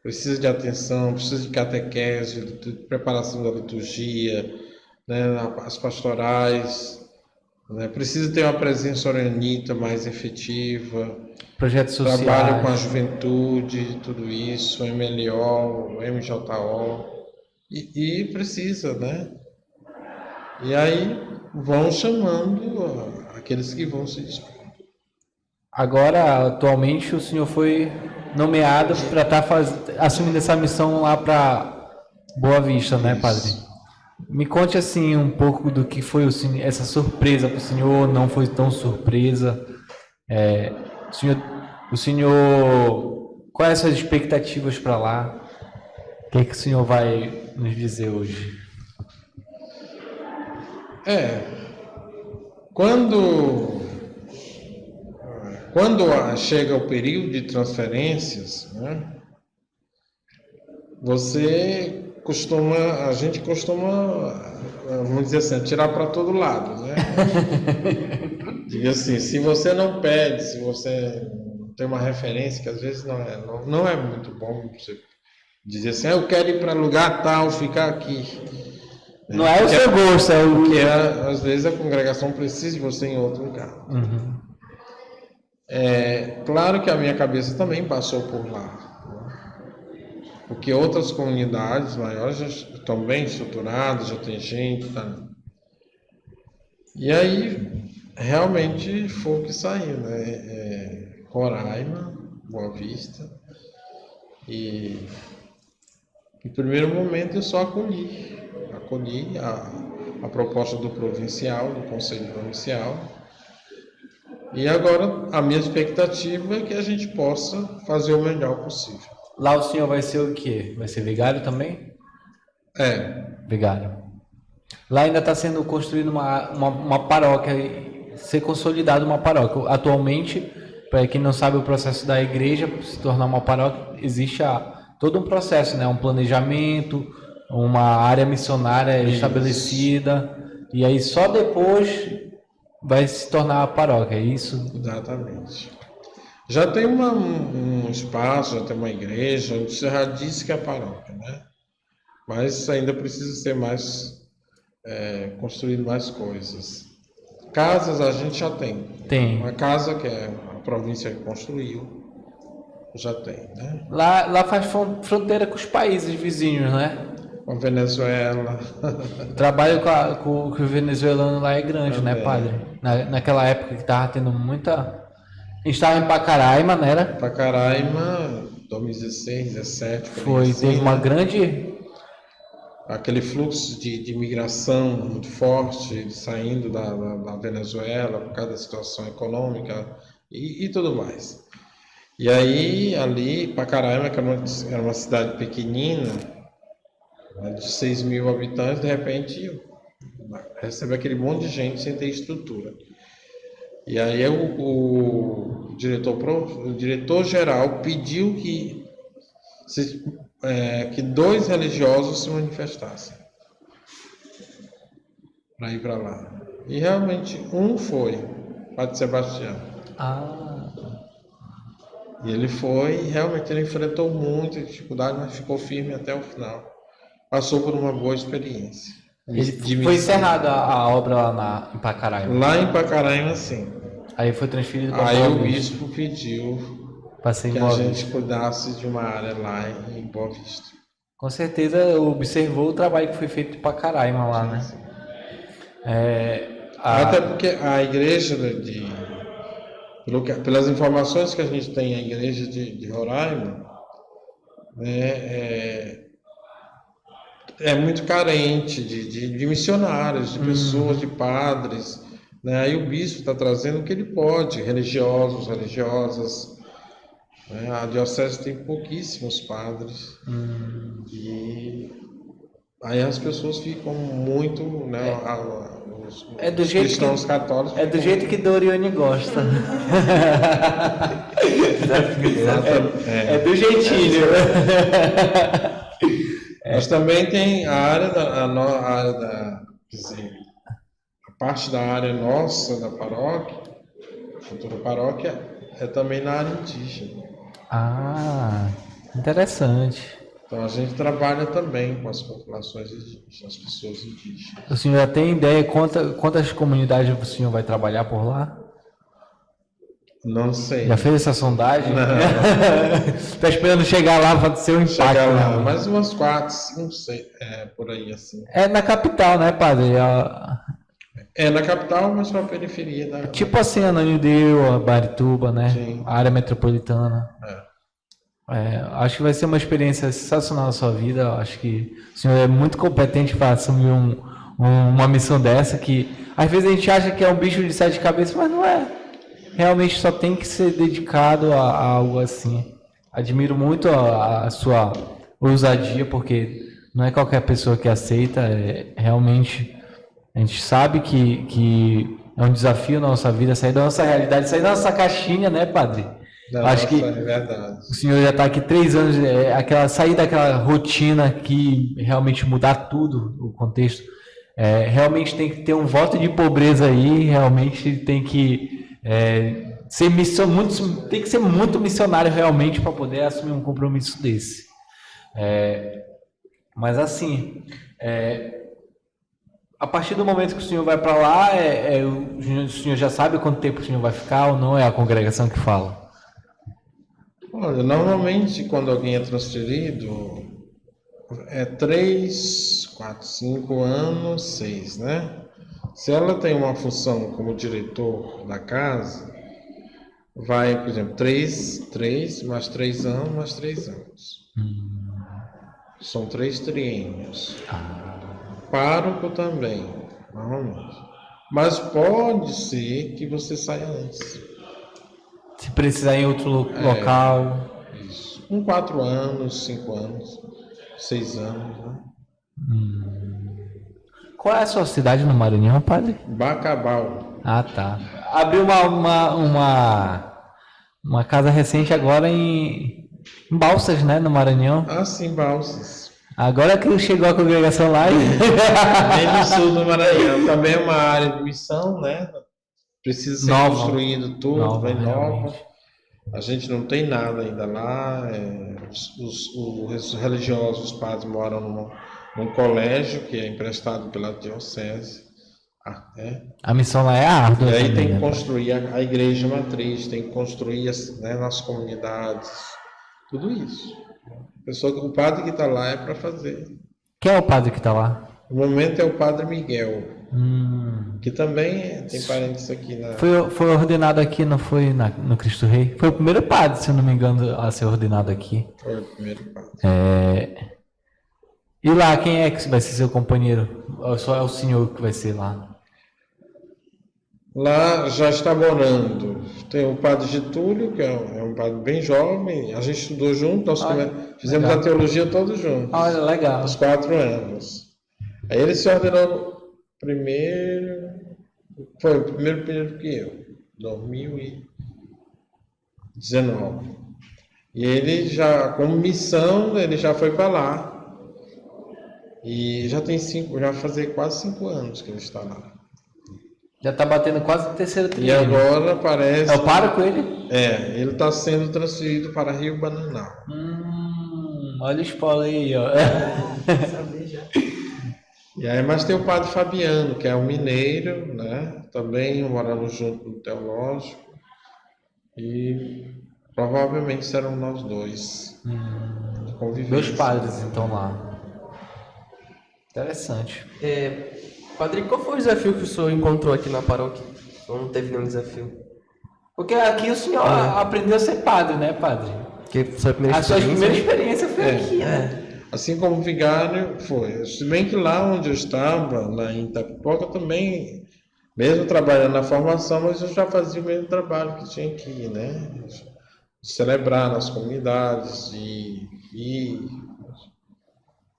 precisa de atenção, precisa de catequese, de preparação da liturgia, né, as pastorais, né, precisa ter uma presença oranita mais efetiva, Projetos trabalho com a sociais. juventude, tudo isso, MLO, MJO, e precisa, né? E aí vão chamando aqueles que vão se dispor. Agora, atualmente, o senhor foi nomeado para estar assumindo essa missão lá para Boa Vista, né, padre? Isso. Me conte assim um pouco do que foi essa surpresa para o senhor, não foi tão surpresa. O senhor, quais são as expectativas para lá? O que o senhor vai nos dizer hoje? Quando chega o período de transferências, né, a gente costuma, vamos dizer assim, tirar para todo lado, né? Diga assim, se você não pede, se você tem uma referência, que às vezes não é muito bom você dizer assim, eu quero ir para lugar tal, ficar aqui. Não é o seu gosto, é o Porque às vezes a congregação precisa de você em outro lugar. Uhum. Claro que a minha cabeça também passou por lá. Porque outras comunidades maiores já estão bem estruturadas, já tem gente. Tá? E aí, realmente foi o que saiu, né? Roraima, Boa Vista. E no primeiro momento eu só acolhi a proposta do provincial, do Conselho Provincial. E agora a minha expectativa é que a gente possa fazer o melhor possível. Lá o senhor vai ser o quê? Vai ser vigário também? Vigário. Lá ainda está sendo construída uma paróquia, ser consolidada uma paróquia. Atualmente, para quem não sabe o processo da igreja, para se tornar uma paróquia, existe todo um processo, né? Um planejamento, uma área missionária estabelecida, e aí só depois vai se tornar a paróquia, é isso? Exatamente. Já tem um espaço, já tem uma igreja, você já disse que é a paróquia, né? Mas ainda precisa ser construído mais coisas. Casas a gente já tem. Tem. Uma casa que é a província que construiu, já tem, né? Lá faz fronteira com os países vizinhos, né? Com a Venezuela. O trabalho com o venezuelano lá é grande, né, padre? Naquela época que estava tendo muita... A gente estava em Pacaraima, não era? Pacaraima, 2016, 2017. Foi, assim, teve uma né? grande... Aquele fluxo de imigração muito forte, saindo da Venezuela por causa da situação econômica e tudo mais. E aí, ali, Pacaraima, que era uma cidade pequenina, de 6 mil habitantes, de repente recebe aquele monte de gente sem ter estrutura. E aí o diretor-geral pediu que 2 religiosos se manifestassem para ir para lá. E realmente um foi, Padre Sebastião. E ele foi, e realmente ele enfrentou muita dificuldade, mas ficou firme até o final. Passou por uma boa experiência. Foi encerrada a obra lá em Pacaraima. Lá em Pacaraima, sim. Aí foi transferido para Aí Boa o Vista. bispo pediu Passei em que a Boa gente Vista. cuidasse de uma área lá em Boa Vista. Com certeza observou o trabalho que foi feito em Pacaraima lá, né? Sim. Até porque a igreja pelas informações que a gente tem, a igreja de Roraima, né, é muito carente de missionários, de pessoas, de padres, né? Aí o bispo está trazendo o que ele pode, religiosos, religiosas, né? A diocese tem pouquíssimos padres e aí as pessoas ficam muito, né? É do os jeito cristãos católicos. É do jeito que Doriane gosta. É do jeitinho. Mas também tem a área quer dizer, a parte da área nossa da paróquia, futura paróquia, é também na área indígena. Ah, interessante. Então a gente trabalha também com as populações indígenas, as pessoas indígenas. O senhor já tem ideia quantas comunidades o senhor vai trabalhar por lá? Não sei. Já fez essa sondagem? Não. Tá esperando chegar lá para ser um impacto. Chegar lá, né? mais umas 4, 5, 6, por aí assim. É na capital, né, padre? É na capital, mas na periferia da. Tipo assim, Ananindeua, Barituba, né? Sim. A área metropolitana. É. Acho que vai ser uma experiência sensacional na sua vida. Acho que o senhor é muito competente para assumir uma missão dessa, que às vezes a gente acha que é um bicho de 7 cabeças, mas não é. Realmente só tem que ser dedicado a algo assim. Admiro muito a sua ousadia, porque não é qualquer pessoa que aceita. Realmente, a gente sabe que é um desafio na nossa vida, sair da nossa realidade, sair da nossa caixinha, né, padre? Acho que é verdade. o senhor já está aqui 3 anos, sair daquela rotina que realmente mudar tudo, o contexto. Realmente tem que ter um voto de pobreza aí, realmente tem que tem que ser muito missionário realmente para poder assumir um compromisso desse. Mas assim, a partir do momento que o senhor vai para lá, o senhor já sabe quanto tempo o senhor vai ficar ou não é a congregação que fala? Olha, normalmente quando alguém é transferido, 3, 4, 5 anos, 6, né? Se ela tem uma função como diretor da casa, vai, por exemplo, 3 mais 3 anos, mais 3 anos. São 3 triênios. Pároco também, normalmente. Mas pode ser que você saia antes. Se precisar em outro local. Isso. Com 4 anos, 5 anos, 6 anos, né? Qual é a sua cidade no Maranhão, padre? Bacabal. Ah, tá. Abriu uma casa recente agora em Balsas, né, no Maranhão. Ah, sim, Balsas. Agora que chegou a congregação lá. Bem no sul do Maranhão. Também é uma área de missão, né? Precisa ser construído tudo, bem nova. A gente não tem nada ainda lá. Os religiosos, os padres moram num colégio que é emprestado pela diocese. A missão lá é árdua. E aí também, tem que né? construir a igreja matriz, tem que construir nas comunidades, tudo isso. O padre que está lá é para fazer. Quem é o padre que está lá? No momento é o padre Miguel, que também tem parentes aqui na... Foi ordenado aqui, não foi no Cristo Rei? Foi o primeiro padre, se eu não me engano, a ser ordenado aqui. Foi o primeiro padre. E lá, quem é que vai ser seu companheiro? Só é o senhor que vai ser lá? Lá já está morando. Tem o padre Getúlio, que é um padre bem jovem. A gente estudou junto, fizemos legal. a teologia todos juntos. Olha, legal. Os 4 anos. Aí ele se ordenou primeiro. Foi o primeiro período que eu, 2019. E ele já, como missão, ele já foi para lá. E já vai fazer quase 5 anos que ele está lá. Já está batendo quase o terceiro E triênio. agora parece... É o pároco ele? ele está sendo transferido para Rio Bananal. Olha o spoiler aí, ó. E aí, mas tem o padre Fabiano, que é um mineiro, né? Também moramos junto no teológico. E provavelmente serão nós dois. Dois padres, então, lá. Interessante. Padre, qual foi o desafio que o senhor encontrou aqui na paróquia? Ou não teve nenhum desafio? Porque aqui o senhor aprendeu a ser padre, né, padre? Que foi a primeira A sua experiência? primeira experiência foi aqui, né? Assim como vigário foi. Se bem que lá onde eu estava, lá em Itapipoca, também, mesmo trabalhando na formação, mas eu já fazia o mesmo trabalho que tinha aqui, né? Celebrar nas comunidades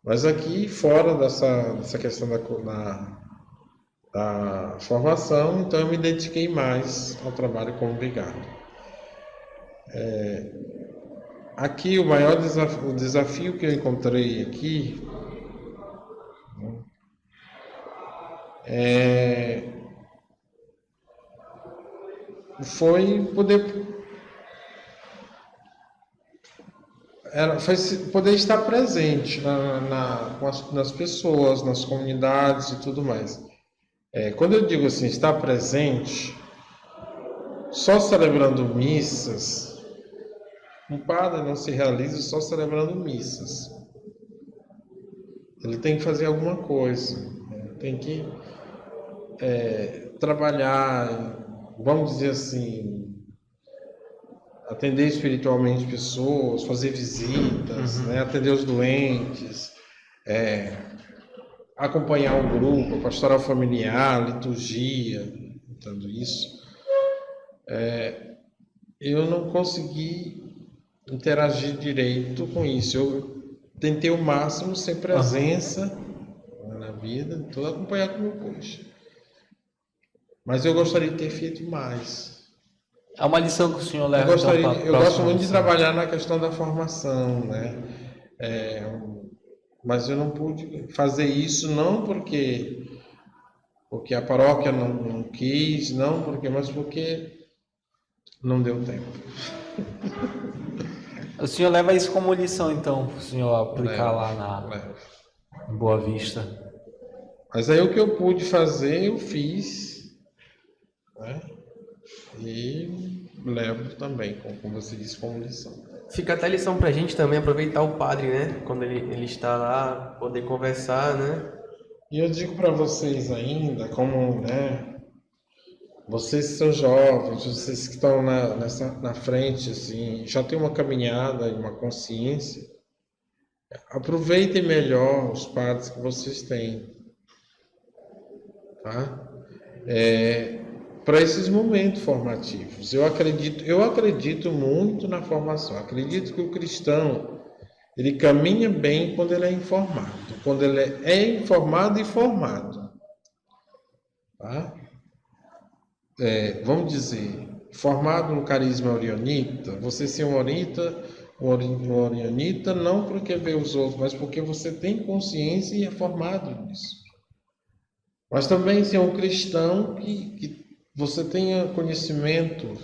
mas aqui, fora dessa questão da formação, então eu me dediquei mais ao trabalho como vigário. Aqui o maior desafio que eu encontrei aqui foi poder estar presente nas pessoas, nas comunidades e tudo mais. Quando eu digo assim, estar presente, só celebrando missas, um padre não se realiza só celebrando missas. Ele tem que fazer alguma coisa, né? Tem que trabalhar, vamos dizer assim, atender espiritualmente pessoas, fazer visitas, né? Atender os doentes, acompanhar um grupo, a pastoral familiar, a liturgia, tudo isso. Eu não consegui interagir direito com isso. Eu tentei o máximo ser presença na vida, todo acompanhado como eu pude. Mas eu gostaria de ter feito mais. É uma lição que o senhor leva. Eu gosto muito de trabalhar na questão da formação, né? Mas eu não pude fazer isso não porque a paróquia não quis, mas porque não deu tempo. O senhor leva isso como lição, então, para o senhor aplicar lá em Boa Vista. Mas aí o que eu pude fazer, eu fiz, né? E levo também, como você disse, como lição. Fica até lição pra gente também aproveitar o padre, né? Quando ele está lá, poder conversar, né? E eu digo para vocês ainda, como, né? Vocês que são jovens, vocês que estão na frente, assim, já tem uma caminhada e uma consciência, aproveitem melhor os padres que vocês têm, tá? Para esses momentos formativos. Eu acredito muito na formação. Acredito que o cristão, ele caminha bem quando ele é informado, quando ele é informado e formado, tá? Vamos dizer, formado no carisma orionita, você ser um orionita não porque vê os outros, mas porque você tem consciência e é formado nisso. Mas também ser um cristão que você tenha conhecimento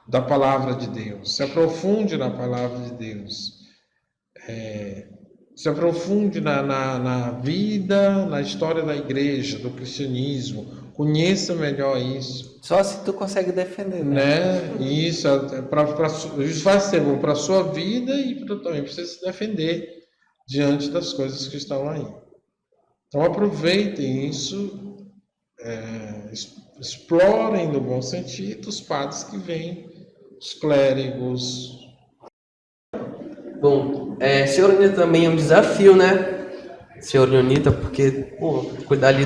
da palavra de Deus, se aprofunde na palavra de Deus, se aprofunde na vida, na história da igreja, do cristianismo, conheça melhor isso. Só se tu consegue defender, né? Isso vai ser bom para a sua vida e também para você se defender diante das coisas que estão aí. Então aproveitem isso, explorem no bom sentido os padres que vêm, os clérigos. Bom, ser orionita também é um desafio, né? Ser orionita, porque, cuidar ali...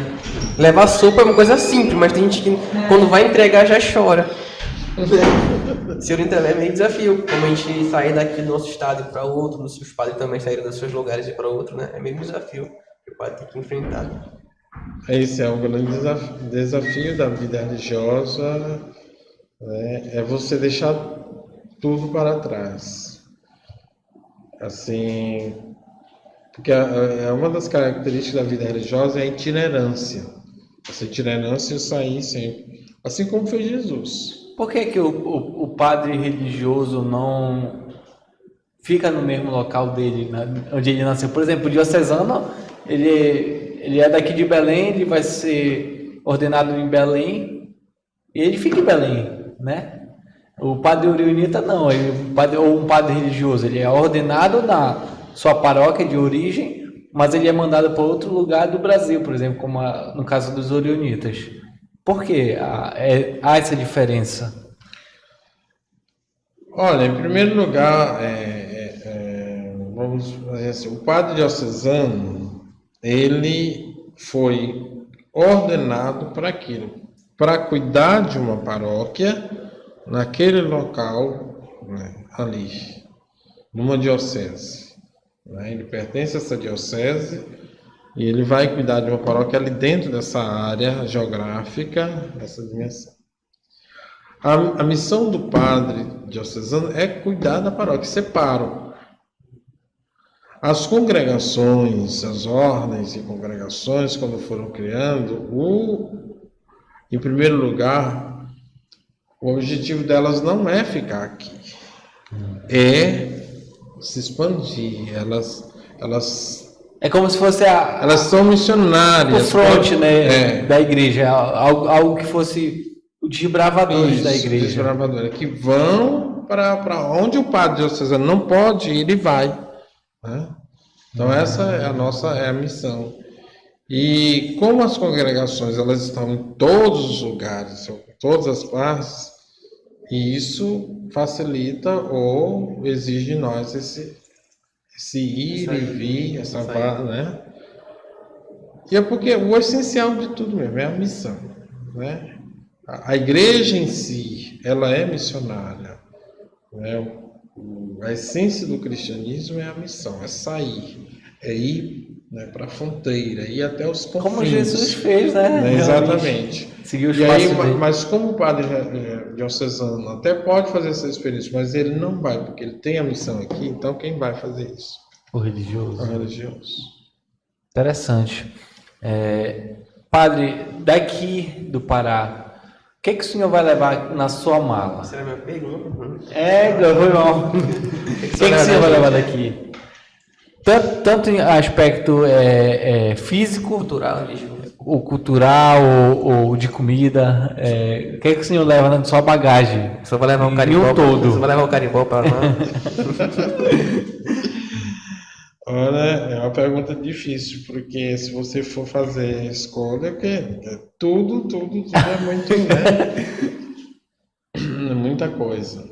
Levar sopa é uma coisa simples, mas tem gente que quando vai entregar já chora. Ser orionita é meio desafio, como a gente sair daqui do nosso estado e para outro, os padres também saírem dos seus lugares e para outro, né? É meio desafio que o padre tem que enfrentar. Esse é um grande desafio da vida religiosa, né? É você deixar tudo para trás. Assim, porque uma das características da vida religiosa é a itinerância. Essa itinerância sair sempre, assim como fez Jesus. Por que o padre religioso não fica no mesmo local dele, onde ele nasceu? Por exemplo, o diocesano, ele é daqui de Belém, ele vai ser ordenado em Belém e ele fica em Belém, né? O padre orionita não, ou um padre religioso, ele é ordenado na sua paróquia de origem, mas ele é mandado para outro lugar do Brasil, por exemplo, como no caso dos orionitas. Por que há essa diferença? Olha, em primeiro lugar, vamos dizer assim, o padre diocesano, ele foi ordenado para aquilo, para cuidar de uma paróquia naquele local, né, ali, numa diocese. Né? Ele pertence a essa diocese E ele vai cuidar de uma paróquia ali dentro dessa área geográfica, dessa dimensão. A missão do padre diocesano é cuidar da paróquia, separo. As congregações, as ordens e congregações, quando foram criando, em primeiro lugar, o objetivo delas não é ficar aqui, é se expandir. É como se fosse Elas são o missionárias. front, né, É. da igreja, algo que fosse o desbravadores da Isso, igreja. desbravadores, que vão para onde o padre diocesano não pode ir, ele vai. Né? Então essa é a missão. E como as congregações elas estão em todos os lugares, em todas as partes, e isso facilita ou exige de nós esse ir e vir, essa parte, né? E é porque o essencial de tudo mesmo é a missão, né? A igreja em si, ela é missionária, né? A essência do cristianismo é a missão, é sair, é ir, né, para a fronteira, ir até os confins. Como Jesus fez, né? Exatamente. Seguiu o E aí, espaço dele. mas como o padre diocesano até pode fazer essa experiência, mas ele não vai, porque ele tem a missão aqui, então quem vai fazer isso? O religioso. O religioso. Interessante. Padre, daqui do Pará, o que o senhor vai levar na sua mala? Essa era a minha pergunta. Foi mal. O que o senhor vai levar daqui? Tanto em aspecto físico, Cultural, o cultural, ou de comida. O que o senhor leva na sua bagagem? Só vai levar um Em carimbó. um todo. Só vai levar um carimbó para lá. Olha, é uma pergunta difícil, porque se você for fazer escolha, tudo é muito, né? É muita coisa.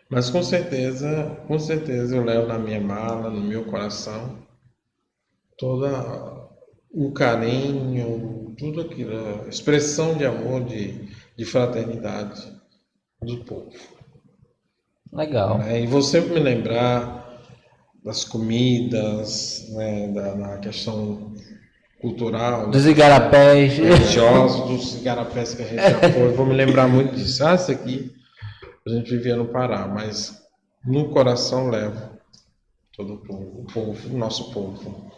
Mas com certeza eu levo na minha mala, no meu coração, todo o carinho, tudo aquilo, a expressão de amor, de fraternidade do povo. Legal. E vou sempre me lembrar das comidas, né, da questão cultural, Dos igarapés. religiosos, dos igarapés que a gente já foi. Vou me lembrar muito disso. Isso aqui a gente vivia no Pará, mas no coração levo todo o povo, o nosso povo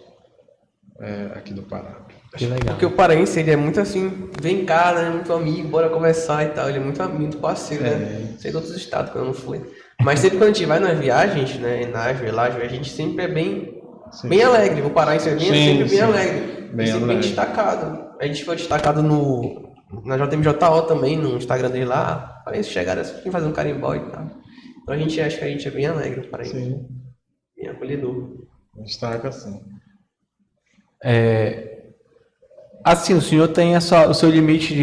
aqui do Pará. Que legal. Porque o paraense, ele é muito assim, vem cá, né? Muito amigo, bora conversar e tal. Ele é muito parceiro, né? Sei de outros estados que eu não fui. Mas sempre quando a gente vai nas viagens, né? Em Nájua, a gente sempre é bem alegre. O paraense é sempre bem alegre. Bem e sempre bem destacado. A gente foi destacado na JMJO também, no Instagram dele lá. Paraense chegaram assim, fazer um carimbó e tal. Então a gente acha que a gente é bem alegre, o paraense. Sim. Bem acolhedor. Destaca assim. Assim, o senhor tem o seu limite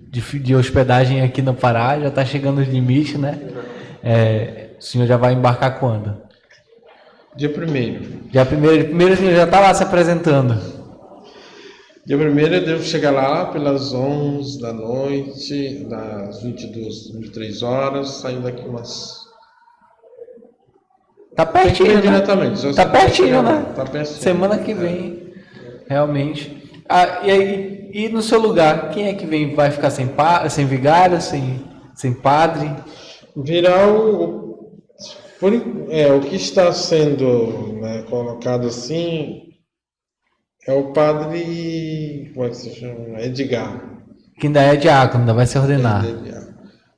de hospedagem aqui no Pará, já está chegando os limites, né? O senhor já vai embarcar quando? Dia 1º. Dia 1º. Primeiro o senhor já está lá se apresentando. Dia 1º eu devo chegar lá pelas 11 da noite, das 22, 23 horas, saindo daqui umas... Tá pertinho, né? Diretamente. Tá pertinho, né? Tá pertinho. Semana que vem, realmente. E aí, e no seu lugar, quem é que vem? Vai ficar sem vigário, sem padre? Virá o que está sendo, né, colocado assim, é o padre, como é que se chama? Edgar. Que ainda é diácono, ainda vai se ordenar.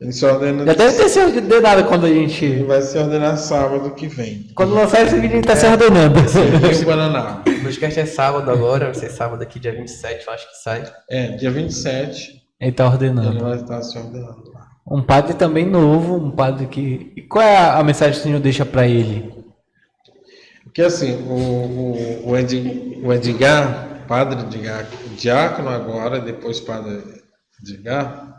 Ele se ordena. Já deve ter se ordenado quando a gente... Ele vai se ordenar sábado que vem. Quando lançar esse vídeo, ele está se ordenando. Em Guaraná. O podcast é sábado agora, vai ser sábado aqui, dia 27, eu acho que sai. Dia 27. Ele está ordenando. Ele vai estar se ordenando lá. Um padre também novo, um padre que... E qual é a mensagem que o senhor deixa para ele? Porque assim, o Edgar, padre Edgar, diácono agora, depois padre Edgar,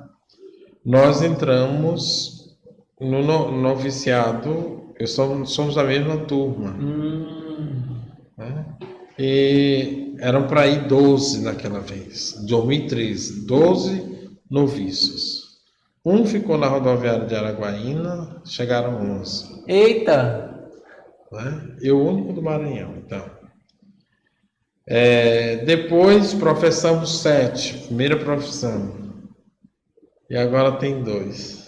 nós entramos no noviciado, somos da mesma turma. Né? E eram para ir 12 naquela vez, 2013, 12 noviços. Um ficou na rodoviária de Araguaína, chegaram 11. Eita! Né? E o único do Maranhão, então. Depois professamos 7, primeira profissão. E agora tem 2.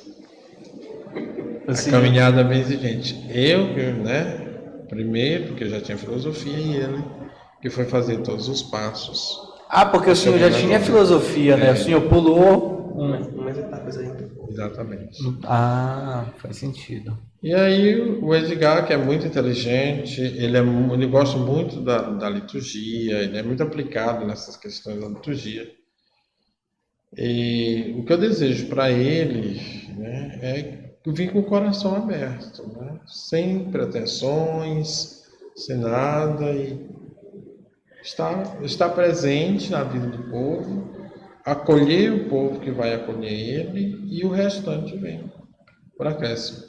Assim, A caminhada é bem exigente. Eu, né? Primeiro, porque eu já tinha filosofia, e ele que foi fazer todos os passos. porque o senhor já tinha filosofia, né? O senhor pulou Umas etapas aí. Exatamente. Faz sentido. E aí o Edgar, que é muito inteligente, ele gosta muito da liturgia, ele é muito aplicado nessas questões da liturgia. E o que eu desejo para ele, né, é vir com o coração aberto, né, sem pretensões, sem nada, e estar presente na vida do povo, acolher o povo que vai acolher ele, e o restante vem por acréscimo.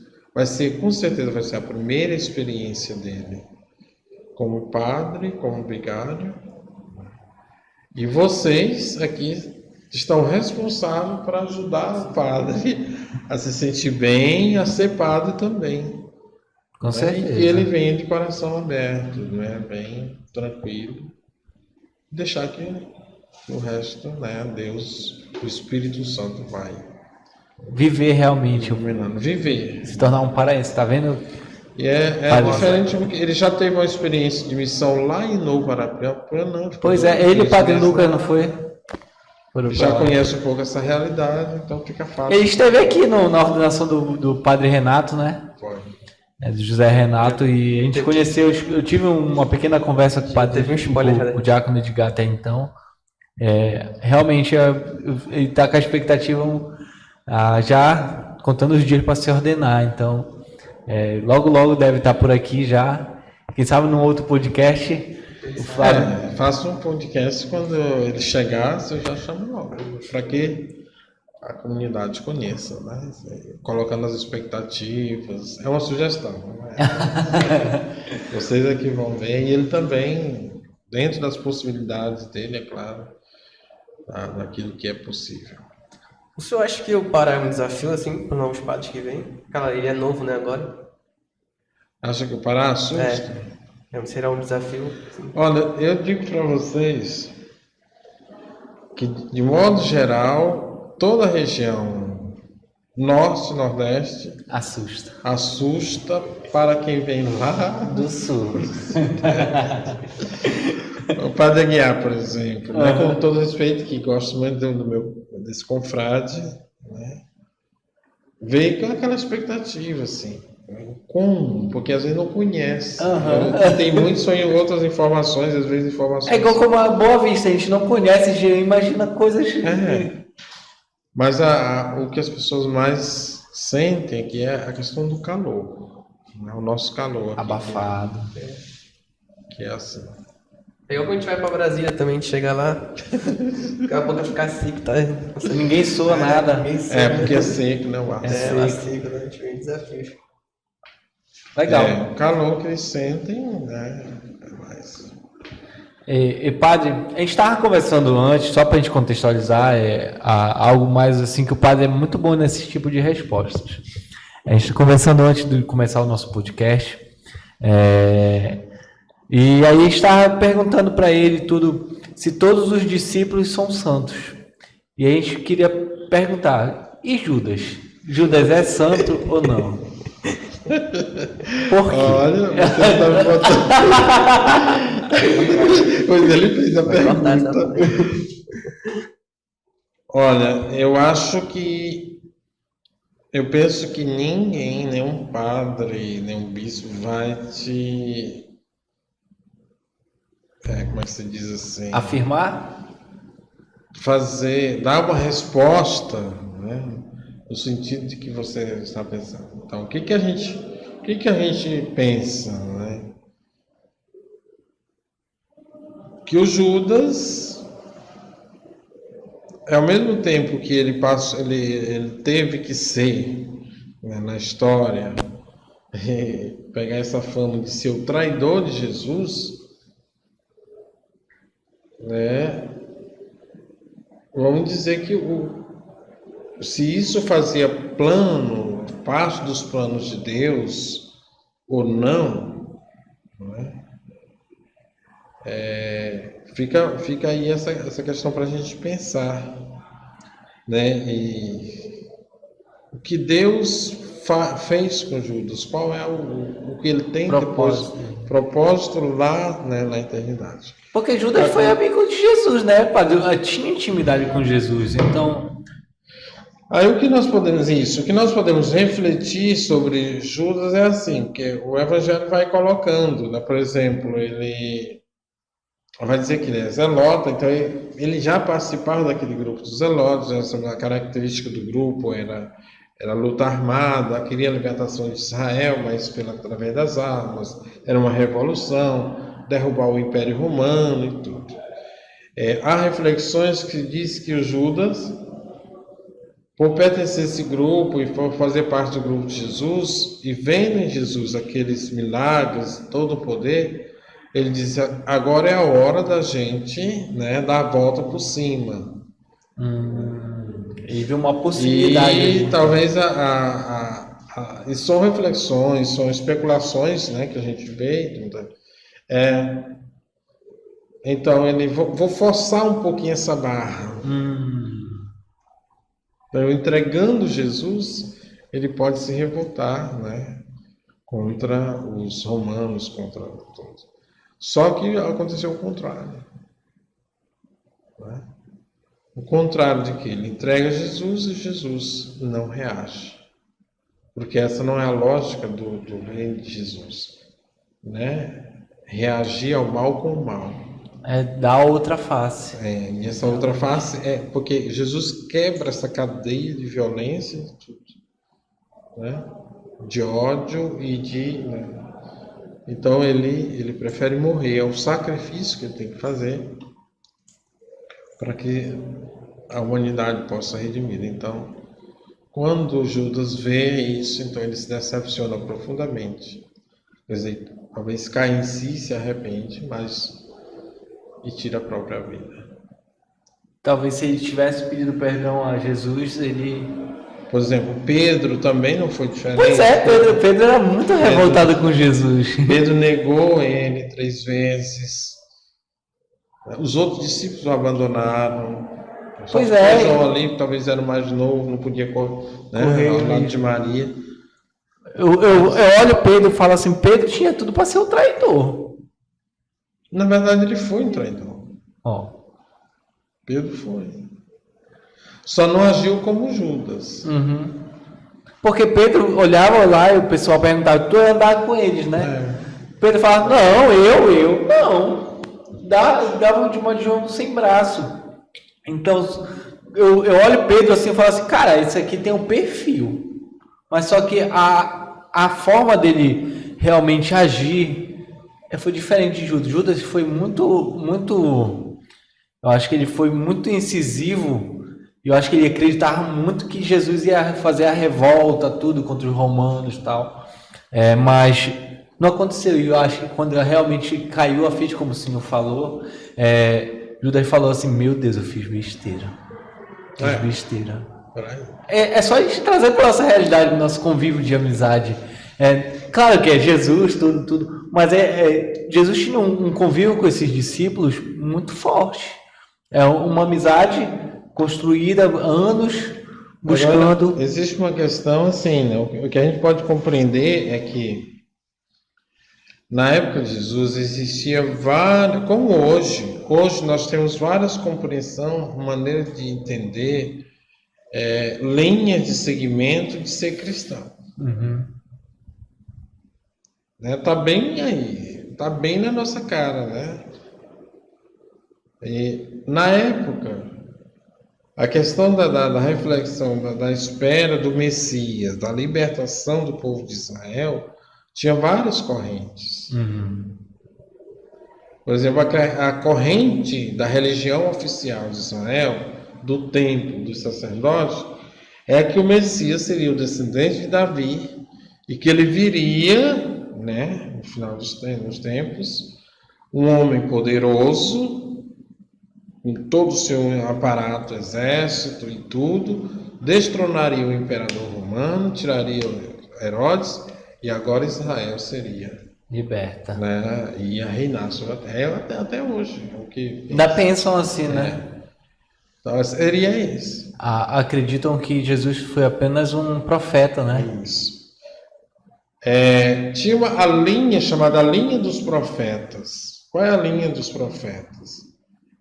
Com certeza vai ser a primeira experiência dele como padre, como vigário. E vocês aqui estão responsáveis para ajudar o padre a se sentir bem, a ser padre também. Com certeza. E ele vem de coração aberto, né? Bem tranquilo. Deixar que o resto, né? Deus, o Espírito Santo vai Viver realmente, viver. se tornar um paraense, tá vendo? E é diferente porque ele já teve uma experiência de missão lá em Novo Arapuã. Pois é, ele e o Padre Lucas não foi? Já conhece um pouco essa realidade, então fica fácil. Ele esteve aqui na ordenação do Padre Renato, né? Foi. Do José Renato, e a gente conheceu, eu tive uma pequena conversa com o Padre, teve um spoiler já, né? o Diácono Edgar até então. Realmente ele está com a expectativa já contando os dias para se ordenar, então logo deve estar por aqui já, quem sabe num outro podcast. O Flávio... Faça um podcast quando ele chegar, eu já chamo logo, para que a comunidade conheça, né? Colocando as expectativas, é uma sugestão, né? Vocês aqui vão ver, e ele também, dentro das possibilidades dele, é claro, daquilo que é possível. O senhor acha que o Pará é um desafio, assim, para os novos padres que vêm? Ele é novo, né, agora? Acha que o Pará assusta? Será um desafio? Assim. Olha, eu digo para vocês que, de modo geral, toda a região norte e nordeste assusta para quem vem lá do sul. O Padre Aguiar, por exemplo, né? Com todo respeito, que gosto muito desse confrade, né? Veio com aquela expectativa, assim. Como? Porque às vezes não conhece. Tem muitos sonhos, outras informações, às vezes informações. É igual como a Boa Vista, a gente não conhece, a gente imagina coisas. Mas o que as pessoas mais sentem aqui é a questão do calor. Né? O nosso calor. Aqui, abafado. Que é assim. É igual quando a gente vai pra Brasília também, a gente chega lá, daqui a pouco fica seco, tá? Ninguém soa nada. Porque é seco, né? O ar. Seco, né? A gente vem desafio. Legal. O calor que eles sentem, né? Mais. E padre, a gente estava conversando antes, só para a gente contextualizar, algo mais assim, que o padre é muito bom nesse tipo de respostas. A gente está conversando antes de começar o nosso podcast, e aí a gente estava perguntando para ele se todos os discípulos são santos. E a gente queria perguntar, e Judas? Judas é santo ou não? Por quê? Olha, você está me botando. Pois ele fez a pergunta. Olha, eu penso que ninguém, nenhum padre, nenhum bispo vai te... como é que se diz assim? Afirmar? Dar uma resposta, né? No sentido de que você está pensando. Então, o que a gente pensa, né? Que o Judas, ao mesmo tempo que ele teve que ser, né, na história, pegar essa fama de ser o traidor de Jesus, né? Vamos dizer que se isso fazia parte dos planos de Deus ou não, né? Fica aí essa questão para a gente pensar, né? E o que Deus fez com Judas, qual é o que ele tem Propósito. depois, propósito lá, né, na eternidade. Porque Judas foi amigo de Jesus, né, padre? Tinha intimidade com Jesus, então... Aí o que nós podemos refletir sobre Judas é assim, que o Evangelho vai colocando, né? Por exemplo, ele vai dizer que ele é zelota, então ele já participava daquele grupo dos zelotes, essa característica do grupo era luta armada, queria a libertação de Israel, mas através das armas, era uma revolução, derrubar o Império Romano e tudo. Há reflexões que diz que o Judas, por pertencer a esse grupo e por fazer parte do grupo de Jesus, e vendo em Jesus aqueles milagres, todo o poder, ele diz, agora é a hora da gente, né, dar a volta por cima. E viu uma possibilidade. E talvez e são reflexões, são especulações, né, que a gente vê. Então ele vou forçar um pouquinho essa barra. Então, entregando Jesus, ele pode se revoltar, né, contra os romanos, contra todos. Só que aconteceu o contrário, né? O contrário de que ele entrega Jesus e Jesus não reage. Porque essa não é a lógica do reino de Jesus, né? Reagir ao mal com o mal. Dar outra face. E essa outra face porque Jesus quebra essa cadeia de violência, de tudo, né? De ódio e de... né? Então ele prefere morrer, é o sacrifício que ele tem que fazer para que a humanidade possa redimir. Então, quando Judas vê isso, então ele se decepciona profundamente. Quer dizer, talvez cai em si, se arrepende, e tira a própria vida. Talvez se ele tivesse pedido perdão a Jesus, ele... Por exemplo, Pedro também não foi diferente. Pois Pedro era muito revoltado com Jesus. Pedro negou ele 3 vezes. Os outros discípulos o abandonaram. Pois é. João ali, talvez era o mais novo, não podia correr ao lado de Maria. Eu olho Pedro e falo assim, Pedro tinha tudo para ser o traidor. Na verdade, ele foi um traidor. Pedro foi. Só não agiu como Judas. Porque Pedro olhava lá e o pessoal perguntava, tu ia andar com eles, né? Pedro falava, não, eu não. Dava de uma João sem braço. Então, eu olho Pedro assim e falo assim, cara, esse aqui tem um perfil. Mas só que a forma dele realmente agir foi diferente de Judas. Judas foi muito... Eu acho que ele foi muito incisivo. Eu acho que ele acreditava muito que Jesus ia fazer a revolta, tudo contra os romanos e tal. Mas não aconteceu. E eu acho que quando realmente caiu a ficha, como o senhor falou, Judas falou assim, meu Deus, eu fiz besteira. Besteira. É só a gente trazer para a nossa realidade, o nosso convívio de amizade. Claro que é Jesus, tudo. Mas Jesus tinha um convívio com esses discípulos muito forte. É uma amizade construída há anos, buscando... Agora, existe uma questão assim, né? O que a gente pode compreender é que na época de Jesus existia várias, como hoje nós temos várias compreensões, maneiras de entender, linhas de segmento de ser cristão. Tá bem aí, tá bem na nossa cara, né? E na época, a questão da reflexão, da espera do Messias, da libertação do povo de Israel, tinha várias correntes. Por exemplo, a corrente da religião oficial de Israel, do templo, dos sacerdotes, é que o Messias seria o descendente de Davi e que ele viria, né, no final dos tempos, um homem poderoso, com todo o seu aparato, exército e tudo, destronaria o imperador romano, tiraria Herodes, e agora Israel seria Liberta. né? Ia reinar sobre a terra até hoje. É o que Ainda pensam assim, né? então, seria isso. Acreditam que Jesus foi apenas um profeta, né? Isso. Tinha a linha chamada linha dos profetas. Qual é a linha dos profetas?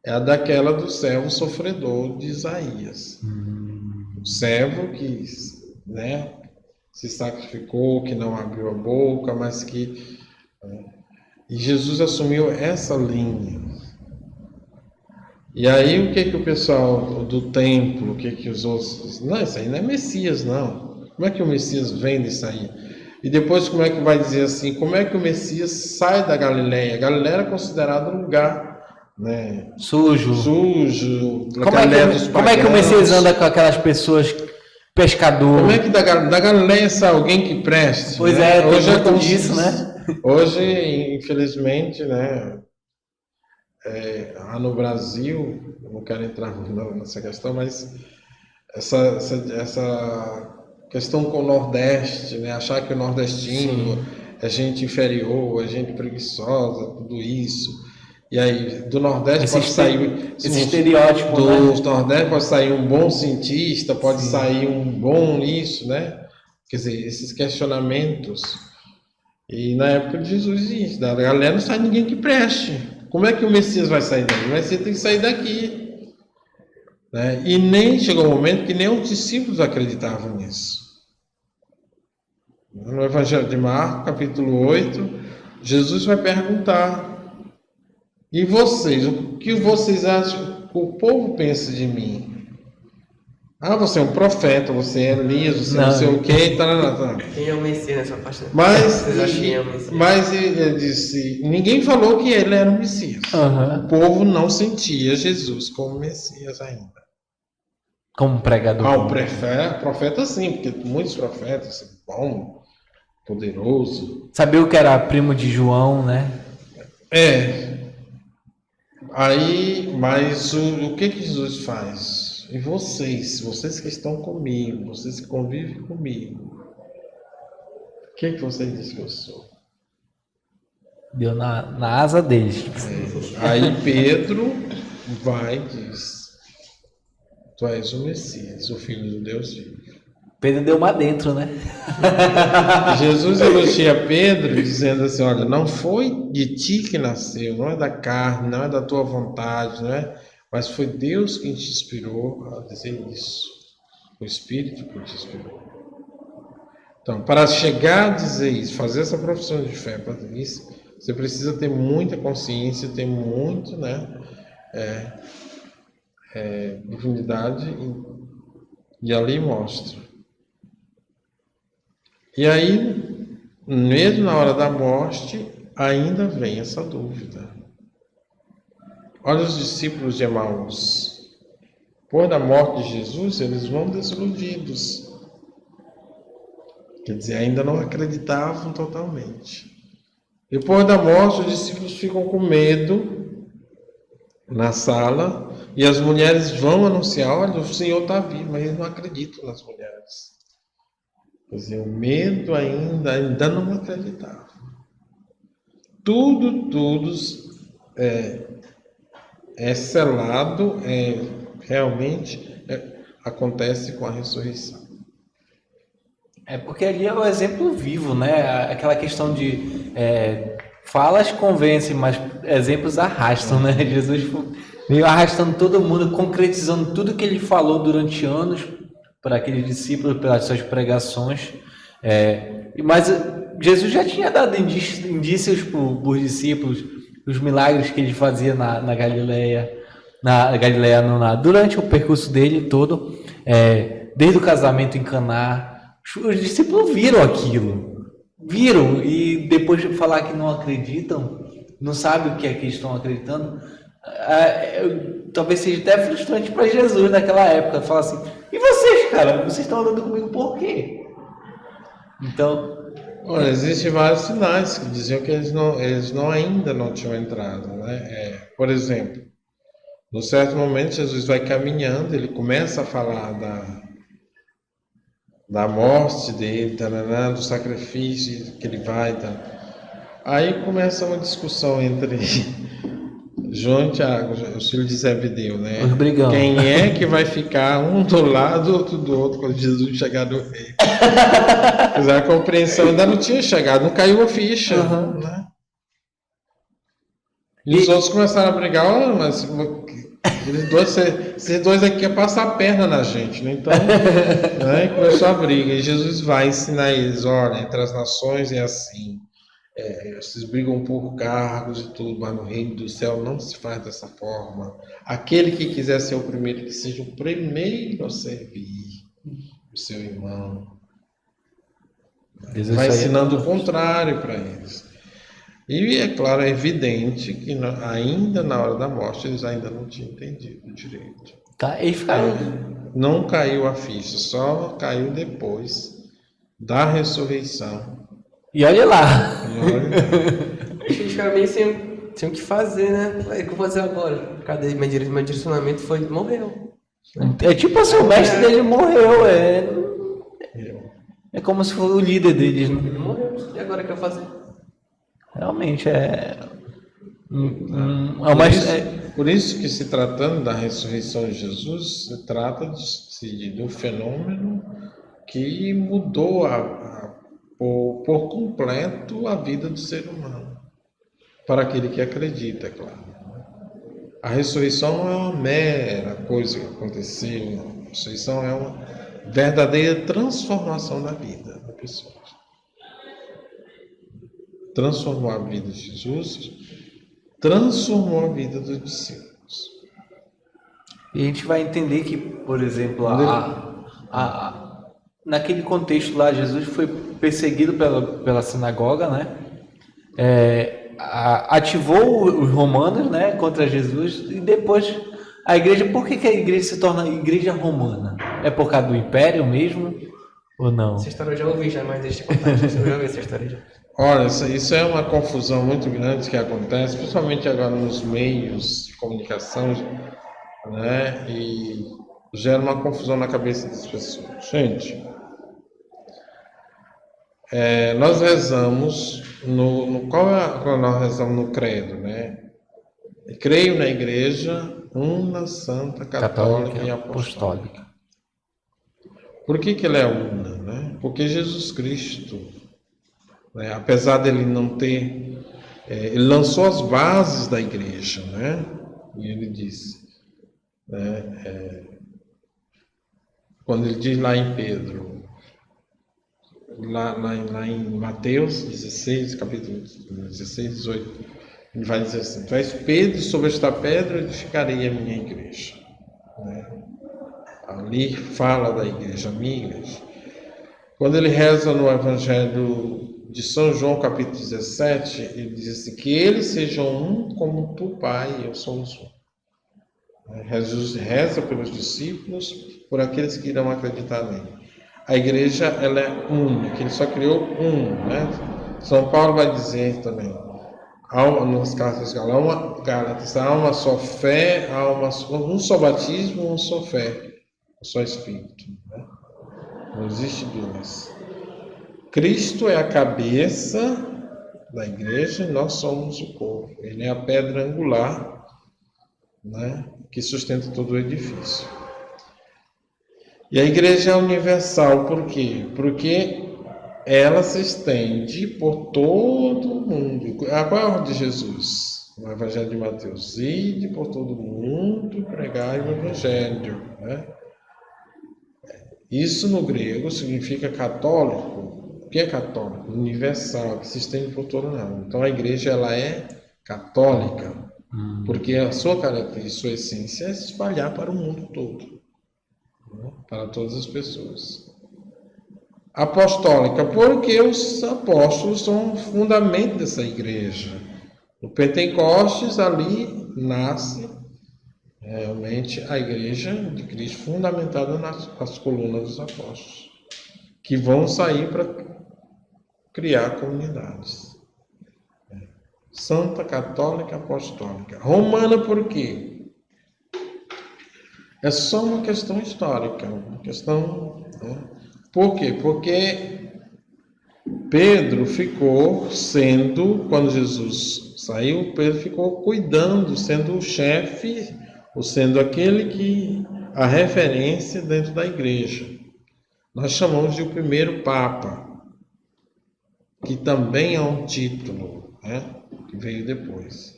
É a daquela do servo sofredor de Isaías. O servo que, né, se sacrificou, que não abriu a boca, mas que... E Jesus assumiu essa linha. E aí o que o pessoal do templo, o que os outros... Não, isso aí não é Messias, não. Como é que o Messias vem disso aí? E depois como é que vai dizer assim, como é que o Messias sai da Galileia? A Galileia era considerado um lugar, né, Sujo. sujo, Como é que o Messias anda com aquelas pessoas pescador? Como é que da Galileia sai alguém que preste? Pois né? é, Hoje tem muito como disso, se- né? Hoje, infelizmente, né, no Brasil, eu não quero entrar nessa questão, mas essa questão com o Nordeste, né, achar que o nordestino é gente inferior, é gente preguiçosa, tudo isso. E aí, do Nordeste pode sair... esse estereótipo, do né? Nordeste pode sair um bom cientista, pode Sim. sair um bom isso, né? Quer dizer, esses questionamentos. E na época de Jesus, isso, da galera não sai ninguém que preste. Como é que o Messias vai sair daqui? O Messias tem que sair daqui. Né? E nem chegou um momento que nem os discípulos acreditavam nisso. No Evangelho de Marcos, capítulo 8, Jesus vai perguntar: e vocês, o que vocês acham que o povo pensa de mim? Ah, você é um profeta, você é Elias, você não sei o quê, tá. Quem é o Messias nessa parte? Mas, Vocês acham quem é o Messias? mas ele disse, ninguém falou que ele era o Messias. Uhum. O povo não sentia Jesus como Messias ainda. Como pregador. O profeta sim, porque muitos profetas, bom, poderoso. Sabia que era primo de João, né? Aí, mas o que Jesus faz? E vocês que estão comigo, vocês que convivem comigo, o que vocês dizem que eu sou? Deu na asa deles. Aí Pedro vai e diz: tu és o Messias, o Filho do Deus vivo. Pedro deu uma dentro, né? Jesus elogia Pedro dizendo assim: olha, não foi de ti que nasceu, não é da carne, não é da tua vontade, não é? Mas foi Deus quem te inspirou a dizer isso. O Espírito que te inspirou. Então, para chegar a dizer isso, fazer essa profissão de fé, para isso, você precisa ter muita consciência, ter muito, né, divinidade, e ali mostra. E aí, mesmo na hora da morte, ainda vem essa dúvida. Olha os discípulos de Emaús. Depois da morte de Jesus, eles vão desiludidos. Quer dizer, ainda não acreditavam totalmente. Depois da morte, os discípulos ficam com medo na sala e as mulheres vão anunciar: olha, o Senhor está vivo, mas eles não acreditam nas mulheres. Quer dizer, o medo ainda não acreditava. Tudo é selado, realmente acontece com a ressurreição. Porque ali é o exemplo vivo, né? Aquela questão de falas convencem, mas exemplos arrastam, né? Jesus veio arrastando todo mundo, concretizando tudo que ele falou durante anos para aqueles discípulos, pelas suas pregações. Mas Jesus já tinha dado indícios para os discípulos, os milagres que ele fazia na Galileia, durante o percurso dele todo, desde o casamento em Caná. Os discípulos viram aquilo, e depois de falar que não acreditam, não sabem o que é que estão acreditando, talvez seja até frustrante para Jesus naquela época, falar assim: e vocês, cara, vocês estão andando comigo por quê? Então, olha, existem vários sinais que diziam que eles ainda não tinham entrado, né? Por exemplo, num certo momento Jesus vai caminhando, ele começa a falar da morte dele, do sacrifício que ele vai. Aí começa uma discussão entre João e Tiago, os filhos de Zebedeu, né? Os brigão. Quem é que vai ficar um do lado, outro do outro, quando Jesus chegar no reino? Mas a compreensão ainda não tinha chegado, não caiu a ficha, né? E os outros começaram a brigar, "Oh, mas esses dois aqui querem passar a perna na gente, né? Então, né? E começou a briga. E Jesus vai ensinar eles, olha, entre as nações é assim. Vocês brigam por cargos e tudo, mas no reino do céu não se faz dessa forma. Aquele que quiser ser o primeiro, que seja o primeiro a servir o seu irmão. Vai ensinando o contrário para eles. E é claro, é evidente que ainda na hora da morte eles ainda não tinham entendido direito. Eles ficaram. Não caiu a ficha, só caiu depois da ressurreição. E olha lá. E olha, Eles ficaram meio sem o que fazer, né? O que eu vou fazer agora? Cadê? Meu direcionamento foi, morreu. É tipo assim, o mestre dele morreu. É como se fosse o líder deles, né? Ele morreu. E agora o que eu vou fazer? Realmente é. Por isso que, se tratando da ressurreição de Jesus, se trata de um fenômeno que mudou por completo a vida do ser humano, para aquele que acredita, é claro. A ressurreição não é uma mera coisa que aconteceu, não. A ressurreição é uma verdadeira transformação da vida da pessoa. Transformou a vida de Jesus, transformou a vida dos discípulos. E a gente vai entender que, por exemplo, naquele contexto lá, Jesus foi perseguido pela sinagoga, né? Ativou os romanos, né, contra Jesus, e depois a igreja. Por que a igreja se torna igreja romana? É por causa do império mesmo ou não? Essa história eu já ouvi, mas deixa eu contar. Eu já ouvi essa história já. Olha, isso é uma confusão muito grande que acontece, principalmente agora nos meios de comunicação, né? E gera uma confusão na cabeça das pessoas. Gente, nós rezamos nós rezamos no credo, né? Creio na Igreja una, santa, católica e apostólica. Por que ela é una, né? Porque Jesus Cristo, né, apesar dele não ter, ele lançou as bases da Igreja, né? E ele disse, né, quando ele diz lá em Pedro, lá em Mateus 16, capítulo 16, 18, ele vai dizer assim: tu és Pedro, sobre esta pedra edificarei a minha igreja. Né? Ali fala da igreja, a minha igreja. Quando ele reza no Evangelho de São João, capítulo 17, ele diz assim: que eles sejam um como tu, Pai, e eu somos um. Jesus reza pelos discípulos, por aqueles que irão acreditar nele. A igreja, ela é única, ele só criou um, né? São Paulo vai dizer também, nas cartas Gálatas, há uma só fé, há um só batismo, um só fé, um só Espírito, né? Não existe duas. Cristo é a cabeça da igreja e nós somos o corpo. Ele é a pedra angular, né, que sustenta todo o edifício. E a igreja é universal, por quê? Porque ela se estende por todo o mundo. Qual é a ordem de Jesus? No Evangelho de Mateus: ide por todo o mundo e pregai o Evangelho. Né? Isso no grego significa católico. O que é católico? Universal, que se estende por todo o mundo. Então a igreja, ela é católica, porque a sua característica, sua essência é se espalhar para o mundo todo, né? Para todas as pessoas. Apostólica, porque os apóstolos são o fundamento dessa igreja. No Pentecostes, ali nasce realmente a igreja de Cristo, fundamentada nas colunas dos apóstolos, que vão sair para criar comunidades. Santa, católica, apostólica. Romana, por quê? É só uma questão histórica, uma questão, né? Por quê? Porque Pedro ficou sendo, quando Jesus saiu, Pedro ficou cuidando, sendo o chefe, ou sendo aquele que a referência dentro da igreja. Nós chamamos de o primeiro Papa, que também é um título, né, que veio depois.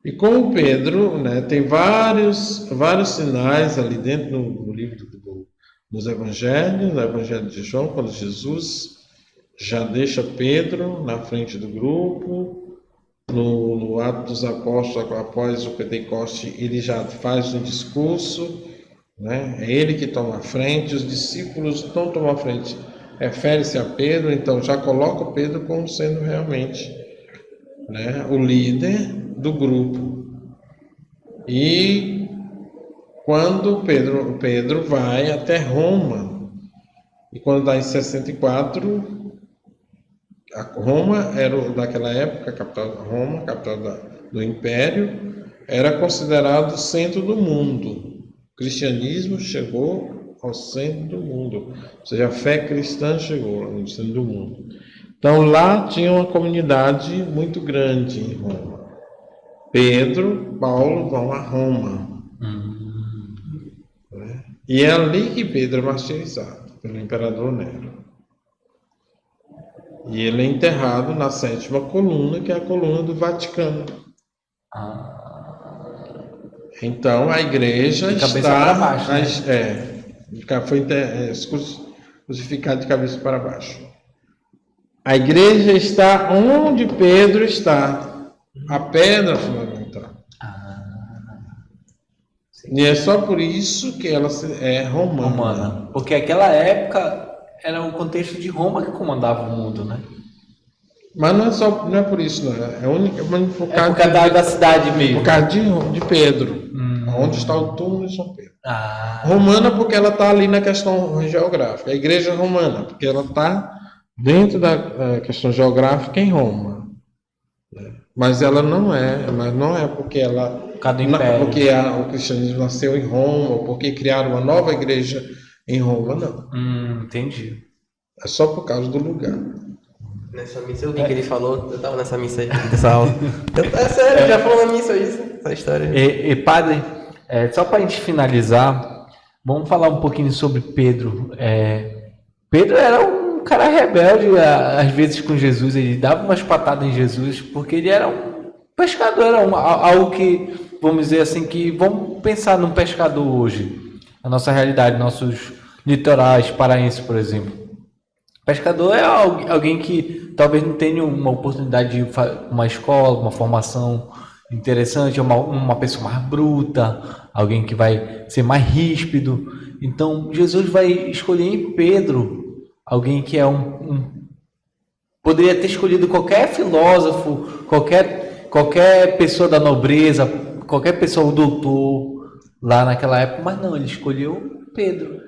E como Pedro, né, tem vários sinais ali dentro do livro dos Evangelhos, no Evangelho de João, quando Jesus já deixa Pedro na frente do grupo, no Ato dos Apóstolos, após o Pentecoste, ele já faz um discurso, né? É ele que toma a frente, os discípulos não tomam a frente, refere-se a Pedro, então já coloca Pedro como sendo realmente, né, o líder do grupo. E quando Pedro vai até Roma, e quando dá em 64, Roma era, naquela época, Roma, capital do Império, era considerado o centro do mundo. O cristianismo chegou ao centro do mundo, ou seja, a fé cristã chegou ao centro do mundo. Então lá tinha uma comunidade muito grande em Roma. Pedro, Paulo vão a Roma. E é ali que Pedro é martirizado pelo imperador Nero. E ele é enterrado na 7ª coluna, que é a coluna do Vaticano. Então a igreja de cabeça está para baixo, né? Foi crucificado de cabeça para baixo. A igreja está onde Pedro está, a pedra fundamental. E é só por isso que ela é romana. Porque aquela época era o contexto de Roma que comandava o mundo, né? Mas não é por isso, não. Por causa da cidade mesmo. Por causa de Pedro. Onde está o túmulo de São Pedro. Ah. Romana porque ela está ali na questão geográfica. A igreja romana, porque ela está dentro da questão geográfica em Roma. Mas ela não é porque ela... porque o cristianismo nasceu em Roma, ou porque criaram uma nova igreja em Roma, não. Entendi. É só por causa do lugar. Nessa missa eu vi que ele falou, eu tava nessa missa aí, dessa aula. É sério, já falou na missa isso, essa história. E padre, só para a gente finalizar, vamos falar um pouquinho sobre Pedro. Pedro era um cara rebelde, às vezes com Jesus, ele dava umas patadas em Jesus, porque ele era um pescador, era algo que, vamos dizer assim, que vamos pensar num pescador hoje, a nossa realidade, nossos litorais paraenses, por exemplo. Pescador é alguém que talvez não tenha uma oportunidade de uma escola, uma formação interessante, uma pessoa mais bruta, alguém que vai ser mais ríspido. Então, Jesus vai escolher em Pedro alguém que é poderia ter escolhido qualquer filósofo, qualquer pessoa da nobreza, qualquer pessoa, o doutor, lá naquela época, mas não, ele escolheu Pedro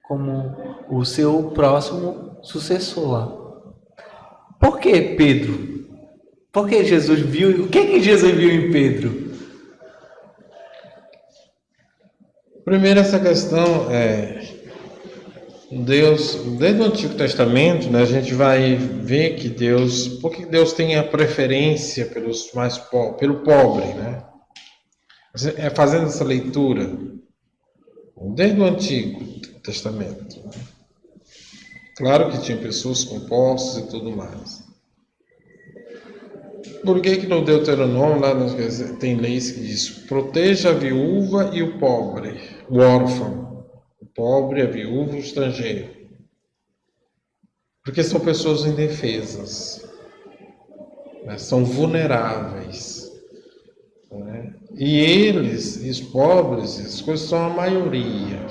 como o seu próximo sucessor lá. Por que Pedro? Por que Jesus viu? O que Jesus viu em Pedro? Primeiro, essa questão Deus, desde o Antigo Testamento, né, a gente vai ver que Deus, porque Deus tem a preferência pelos mais pelo pobre, né? Fazendo essa leitura desde o Antigo Testamento. Claro que tinha pessoas com posses e tudo mais. Por que no Deuteronômio lá tem leis que diz: proteja a viúva e o pobre, o órfão, o pobre, a viúva, o estrangeiro? Porque são pessoas indefesas, né? São vulneráveis, né? E eles, os pobres, as coisas são a maioria.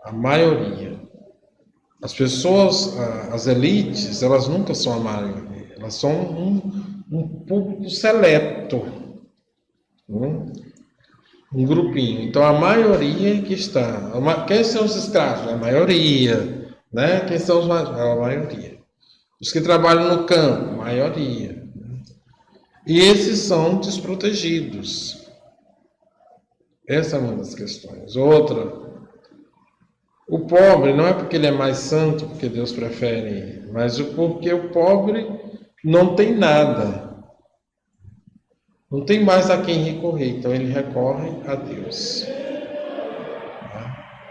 A maioria. As pessoas, as elites, elas nunca são a maioria. Elas são um público seleto. Um grupinho. Então, a maioria que está... Quem são os escravos? A maioria. Né? Quem são os mais... A maioria. Os que trabalham no campo? A maioria. E esses são desprotegidos. Essa é uma das questões. Outra... O pobre não é porque ele é mais santo, porque Deus prefere ele, mas porque o pobre não tem nada. Não tem mais a quem recorrer, então ele recorre a Deus.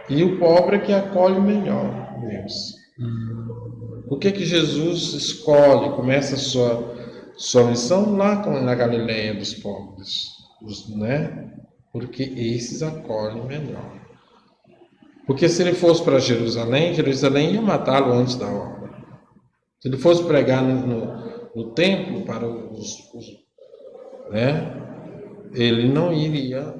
E o pobre é que acolhe melhor Deus. Por que Jesus escolhe, começa a sua missão lá na Galileia dos pobres, né? Porque esses acolhem melhor. Porque se ele fosse para Jerusalém, Jerusalém ia matá-lo antes da obra. Se ele fosse pregar no templo para né? Ele não iria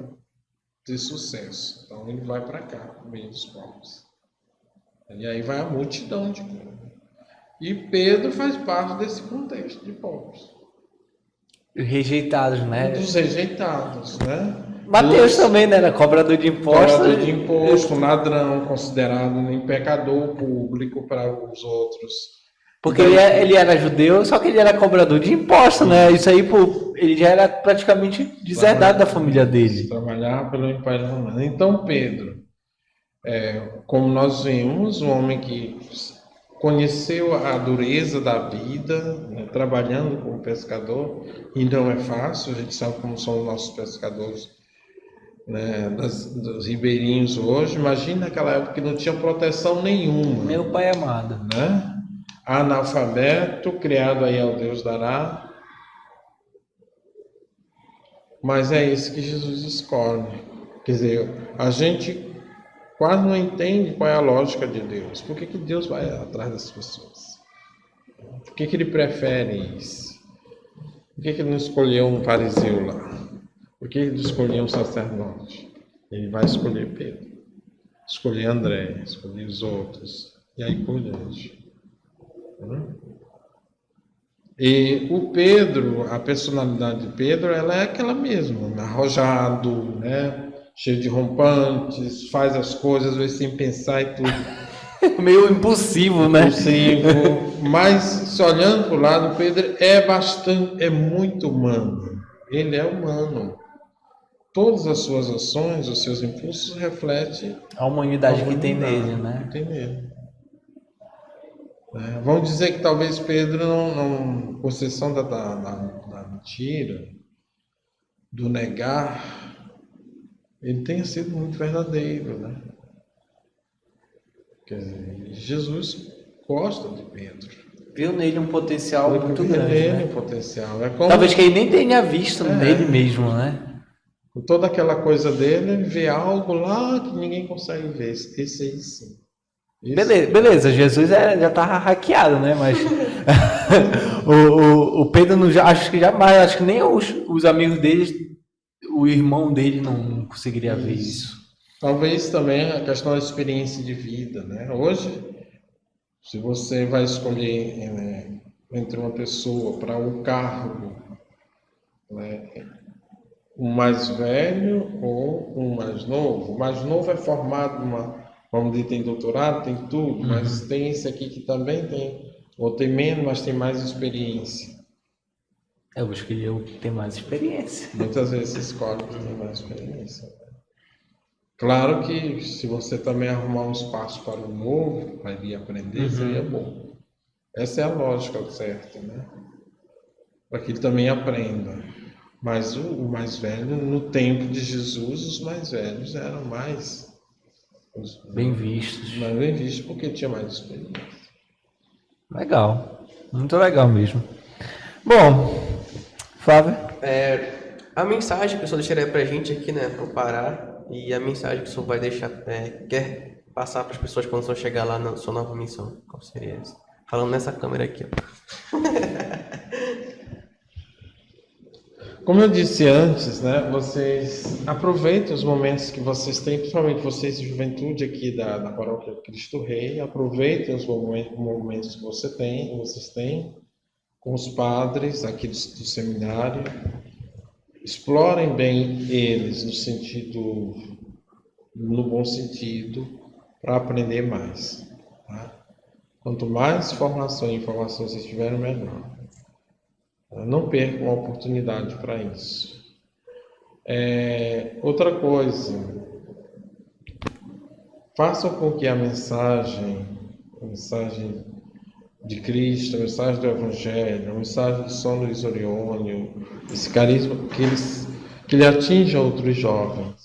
ter sucesso. Então ele vai para cá, no meio dos pobres. E aí vai a multidão de pobres. E Pedro faz parte desse contexto de pobres. Rejeitados, né? Dos rejeitados, né? Mateus também, né? Era cobrador de impostos. Cobrador de imposto, um ladrão, considerado um pecador público para os outros. Porque ele era judeu, só que ele era cobrador de impostos, né? Isso aí, pô, ele já era praticamente deserdado da família dele. Trabalhar pelo Império Romano. Então, Pedro, como nós vimos, um homem que conheceu a dureza da vida, né, trabalhando como pescador, e não é fácil, a gente sabe como são os nossos pescadores, né, dos ribeirinhos hoje. Imagina naquela época que não tinha proteção nenhuma. Meu pai amado. Né? Analfabeto, criado aí ao Deus dará. Mas é isso que Jesus escolhe. Quer dizer, a gente quase não entende qual é a lógica de Deus. Por que Deus vai atrás das pessoas? Por que Ele prefere isso? Por que Ele não escolheu um fariseu lá? Por que Ele escolheu um sacerdote? Ele vai escolher Pedro, escolher André, escolher os outros, e aí por diante. E o Pedro, a personalidade de Pedro, ela é aquela mesma, arrojado, né? Cheio de rompantes, faz as coisas às vezes sem pensar e tudo. Meio impulsivo, né? Impulsivo. Mas, se olhando para o lado, Pedro é muito humano. Ele é humano. Todas as suas ações, os seus impulsos refletem a humanidade que tem nele, né? Que tem nele. Vamos dizer que talvez Pedro, por exceção da mentira, do negar, ele tenha sido muito verdadeiro, né? Quer dizer, Jesus gosta de Pedro. Viu nele um potencial muito grande, né? Um potencial. Talvez que ele nem tenha visto nele mesmo, né? Com toda aquela coisa dele, ele vê algo lá que ninguém consegue ver. Esse aí sim. Beleza, Jesus já estava hackeado, né? Mas o Pedro não, acho que nem os amigos dele, o irmão dele não conseguiria ver isso. Talvez também a questão da experiência de vida, né? Hoje, se você vai escolher entre uma pessoa para um cargo, né, um mais velho ou um mais novo. O mais novo é formado vamos dizer, tem doutorado, tem tudo, mas tem esse aqui que também tem, ou tem menos, mas tem mais experiência. Eu escolhi o que tem mais experiência. Muitas vezes se escolhe o que tem mais experiência. Claro que se você também arrumar um espaço para o novo, para ele aprender, seria bom. Essa é a lógica certa, né? Para que ele também aprenda. Mas o mais velho, no tempo de Jesus, os mais velhos eram mais bem vistos. Mais bem vistos porque tinha mais experiência. Legal. Muito legal mesmo. Bom, Flávio? A mensagem que o senhor deixaria pra gente aqui, né, para parar, e a mensagem que o senhor vai deixar, quer passar para as pessoas quando o senhor chegar lá na sua nova missão, qual seria essa? Falando nessa câmera aqui, ó. Como eu disse antes, né, vocês aproveitem os momentos que vocês têm, principalmente vocês de juventude aqui da Paróquia Cristo Rei, aproveitem os momentos que vocês têm com os padres aqui do seminário, explorem bem eles no bom sentido, para aprender mais. Tá? Quanto mais formação e informação vocês tiverem, melhor. Não percam a oportunidade para isso. Outra coisa, façam com que a mensagem de Cristo, a mensagem do Evangelho, a mensagem de São Luís Oriônio, esse carisma, que ele atinja outros jovens.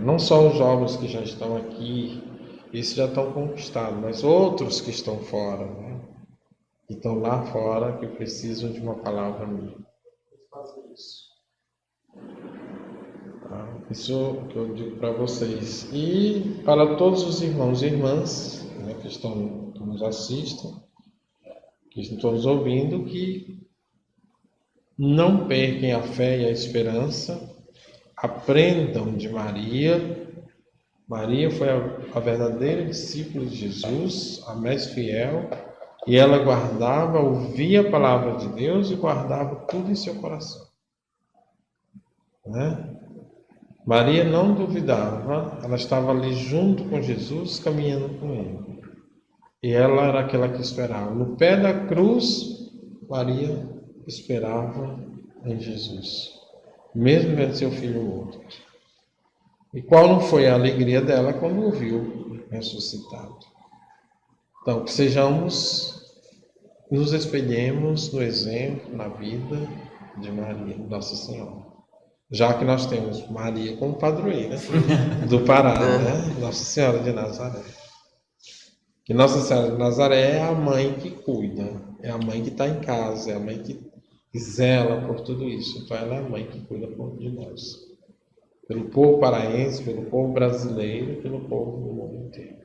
Não só os jovens que já estão aqui, esses já estão conquistados, mas outros que estão fora, né? Que estão lá fora, que precisam de uma palavra minha. Isso que eu digo para vocês. E para todos os irmãos e irmãs, né, que nos assistem, que estão nos ouvindo, que não percam a fé e a esperança, aprendam de Maria. Maria foi a verdadeira discípula de Jesus, a mais fiel, e ela ouvia a palavra de Deus e guardava tudo em seu coração. Né? Maria não duvidava, ela estava ali junto com Jesus, caminhando com ele. E ela era aquela que esperava. No pé da cruz, Maria esperava em Jesus, mesmo vendo seu filho morto. E qual não foi a alegria dela quando o viu ressuscitado? Então, que nos espelhemos no exemplo, na vida de Maria, Nossa Senhora. Já que nós temos Maria como padroeira do Pará, né? Nossa Senhora de Nazaré. Que Nossa Senhora de Nazaré é a mãe que cuida, é a mãe que está em casa, é a mãe que zela por tudo isso. Então ela é a mãe que cuida de nós. Pelo povo paraense, pelo povo brasileiro, pelo povo do mundo inteiro.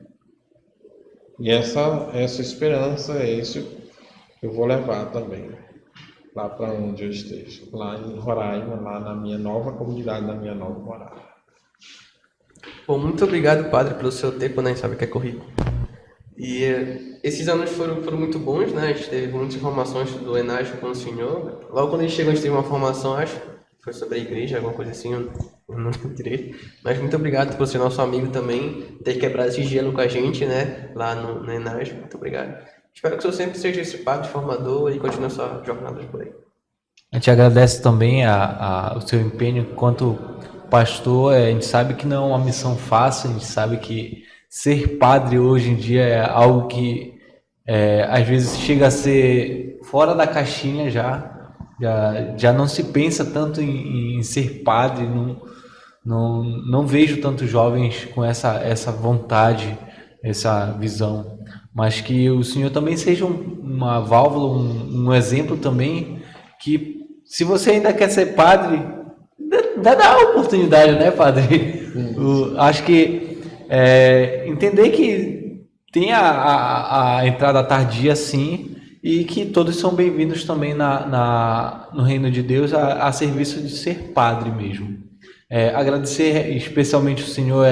E essa esperança é isso que eu vou levar também, lá para onde eu esteja, lá em Roraima, lá na minha nova comunidade, na minha nova morada. Bom, muito obrigado, Padre, pelo seu tempo, né? Sabe que é corrido. E esses anos foram muito bons, né? A gente teve muitas informações do Enágio com o senhor. Logo quando a gente chegou, a gente teve uma formação, acho, foi sobre a igreja, alguma coisa assim, eu não direito. Mas muito obrigado por ser nosso amigo também, ter quebrado esse gelo com a gente, né? Lá no Enágio. Muito obrigado. Espero que o senhor sempre seja esse padre formador e continue a sua jornada por aí. A gente agradece também o seu empenho enquanto pastor. A gente sabe que não é uma missão fácil, a gente sabe que ser padre hoje em dia é algo que às vezes chega a ser fora da caixinha já não se pensa tanto em ser padre, não vejo tantos jovens com essa vontade, essa visão, mas que o Senhor também seja uma válvula, um exemplo também, que se você ainda quer ser padre, dá a oportunidade, né, padre? Acho que entender que tem a entrada tardia, sim, e que todos são bem-vindos também no reino de Deus a serviço de ser padre mesmo. Agradecer especialmente o Senhor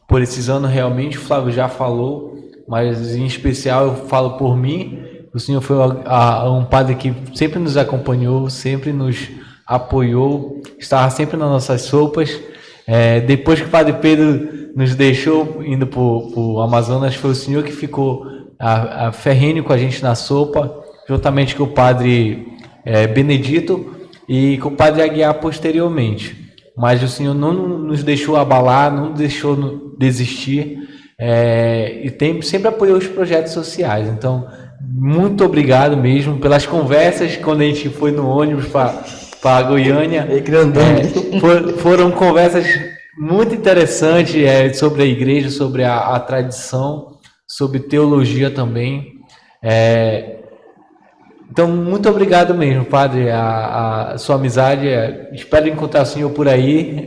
por esses anos, realmente, o Flávio já falou, mas em especial eu falo por mim. O Senhor foi um padre que sempre nos acompanhou, sempre nos apoiou, estava sempre nas nossas sopas. Depois que o Padre Pedro nos deixou indo para o Amazonas, foi o Senhor que ficou ferrenho com a gente na sopa, juntamente com o Padre Benedito e com o Padre Aguiar posteriormente. Mas o Senhor não nos deixou abalar, não nos deixou desistir, e sempre apoiou os projetos sociais. Então, muito obrigado mesmo pelas conversas quando a gente foi no ônibus para Goiânia. Foram conversas muito interessantes sobre a igreja, sobre a tradição, sobre teologia também. Então, muito obrigado mesmo, Padre, a sua amizade. Espero encontrar o Senhor por aí,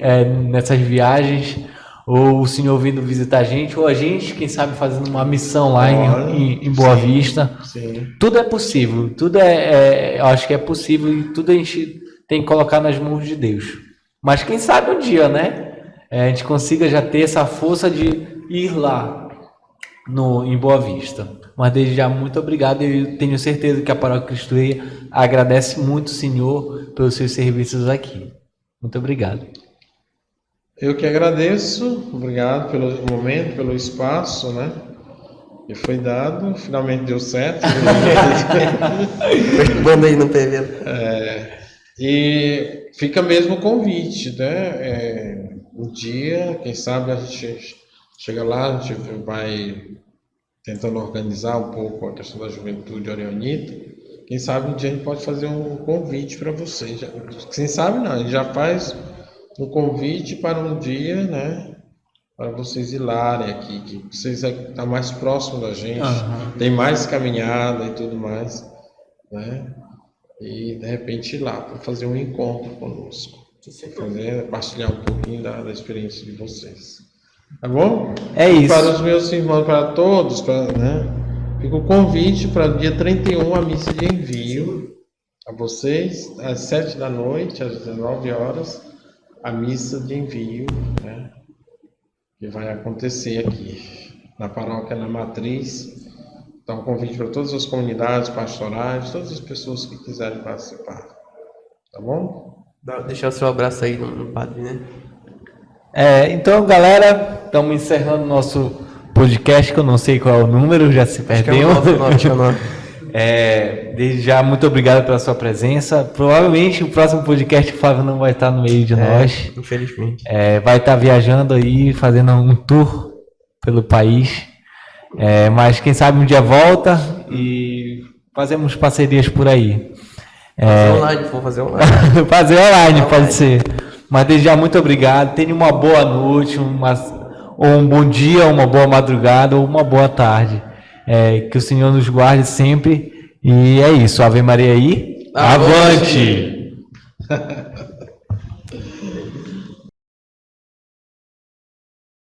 nessas viagens, ou o Senhor vindo visitar a gente, ou a gente, quem sabe, fazendo uma missão lá em Boa Vista. Sim. Tudo é possível, eu acho que é possível, e tudo a gente tem que colocar nas mãos de Deus. Mas quem sabe um dia, né? A gente consiga já ter essa força de ir lá em Boa Vista. Mas desde já, muito obrigado. Eu tenho certeza que a Paróquia Cristo Rei agradece muito o Senhor pelos seus serviços aqui. Muito obrigado. Eu que agradeço, obrigado pelo momento, pelo espaço, né? Que foi dado, finalmente deu certo. Manda aí no PV. E fica mesmo o convite, né? um dia, quem sabe a gente chega lá, a gente vai tentando organizar um pouco a questão da juventude orionita. Quem sabe um dia a gente pode fazer um convite para vocês. Quem sabe não, a gente já faz um convite para um dia, né? Para vocês irem aqui, que vocês estão mais próximos da gente, tem mais caminhada e tudo mais, né? E de repente ir lá para fazer um encontro conosco, partilhar um pouquinho da experiência de vocês. Tá bom? É isso. Para os meus irmãos, para todos, né? Fica o convite para o dia 31, a missa de envio a vocês, às 7 da noite, às 19 horas, a missa de envio, né? Que vai acontecer aqui na paróquia na Matriz. Então, um convite para todas as comunidades pastorais, todas as pessoas que quiserem participar. Tá bom? Deixar o seu abraço aí no padre, né? Então, galera, estamos encerrando nosso podcast, que eu não sei qual é o número, já se perdeu. Acho que é o 9. Desde já, muito obrigado pela sua presença. Provavelmente o próximo podcast o Flávio não vai estar no meio de nós. Infelizmente. Vai estar viajando aí, fazendo um tour pelo país. Mas quem sabe um dia volta e fazemos parcerias por aí. Fazer online, vou fazer online. Fazer online, pode ser. Mas desde já, muito obrigado. Tenha uma boa noite, ou um bom dia, uma boa madrugada, ou uma boa tarde. Que o Senhor nos guarde sempre. E é isso. Ave Maria aí. Avante!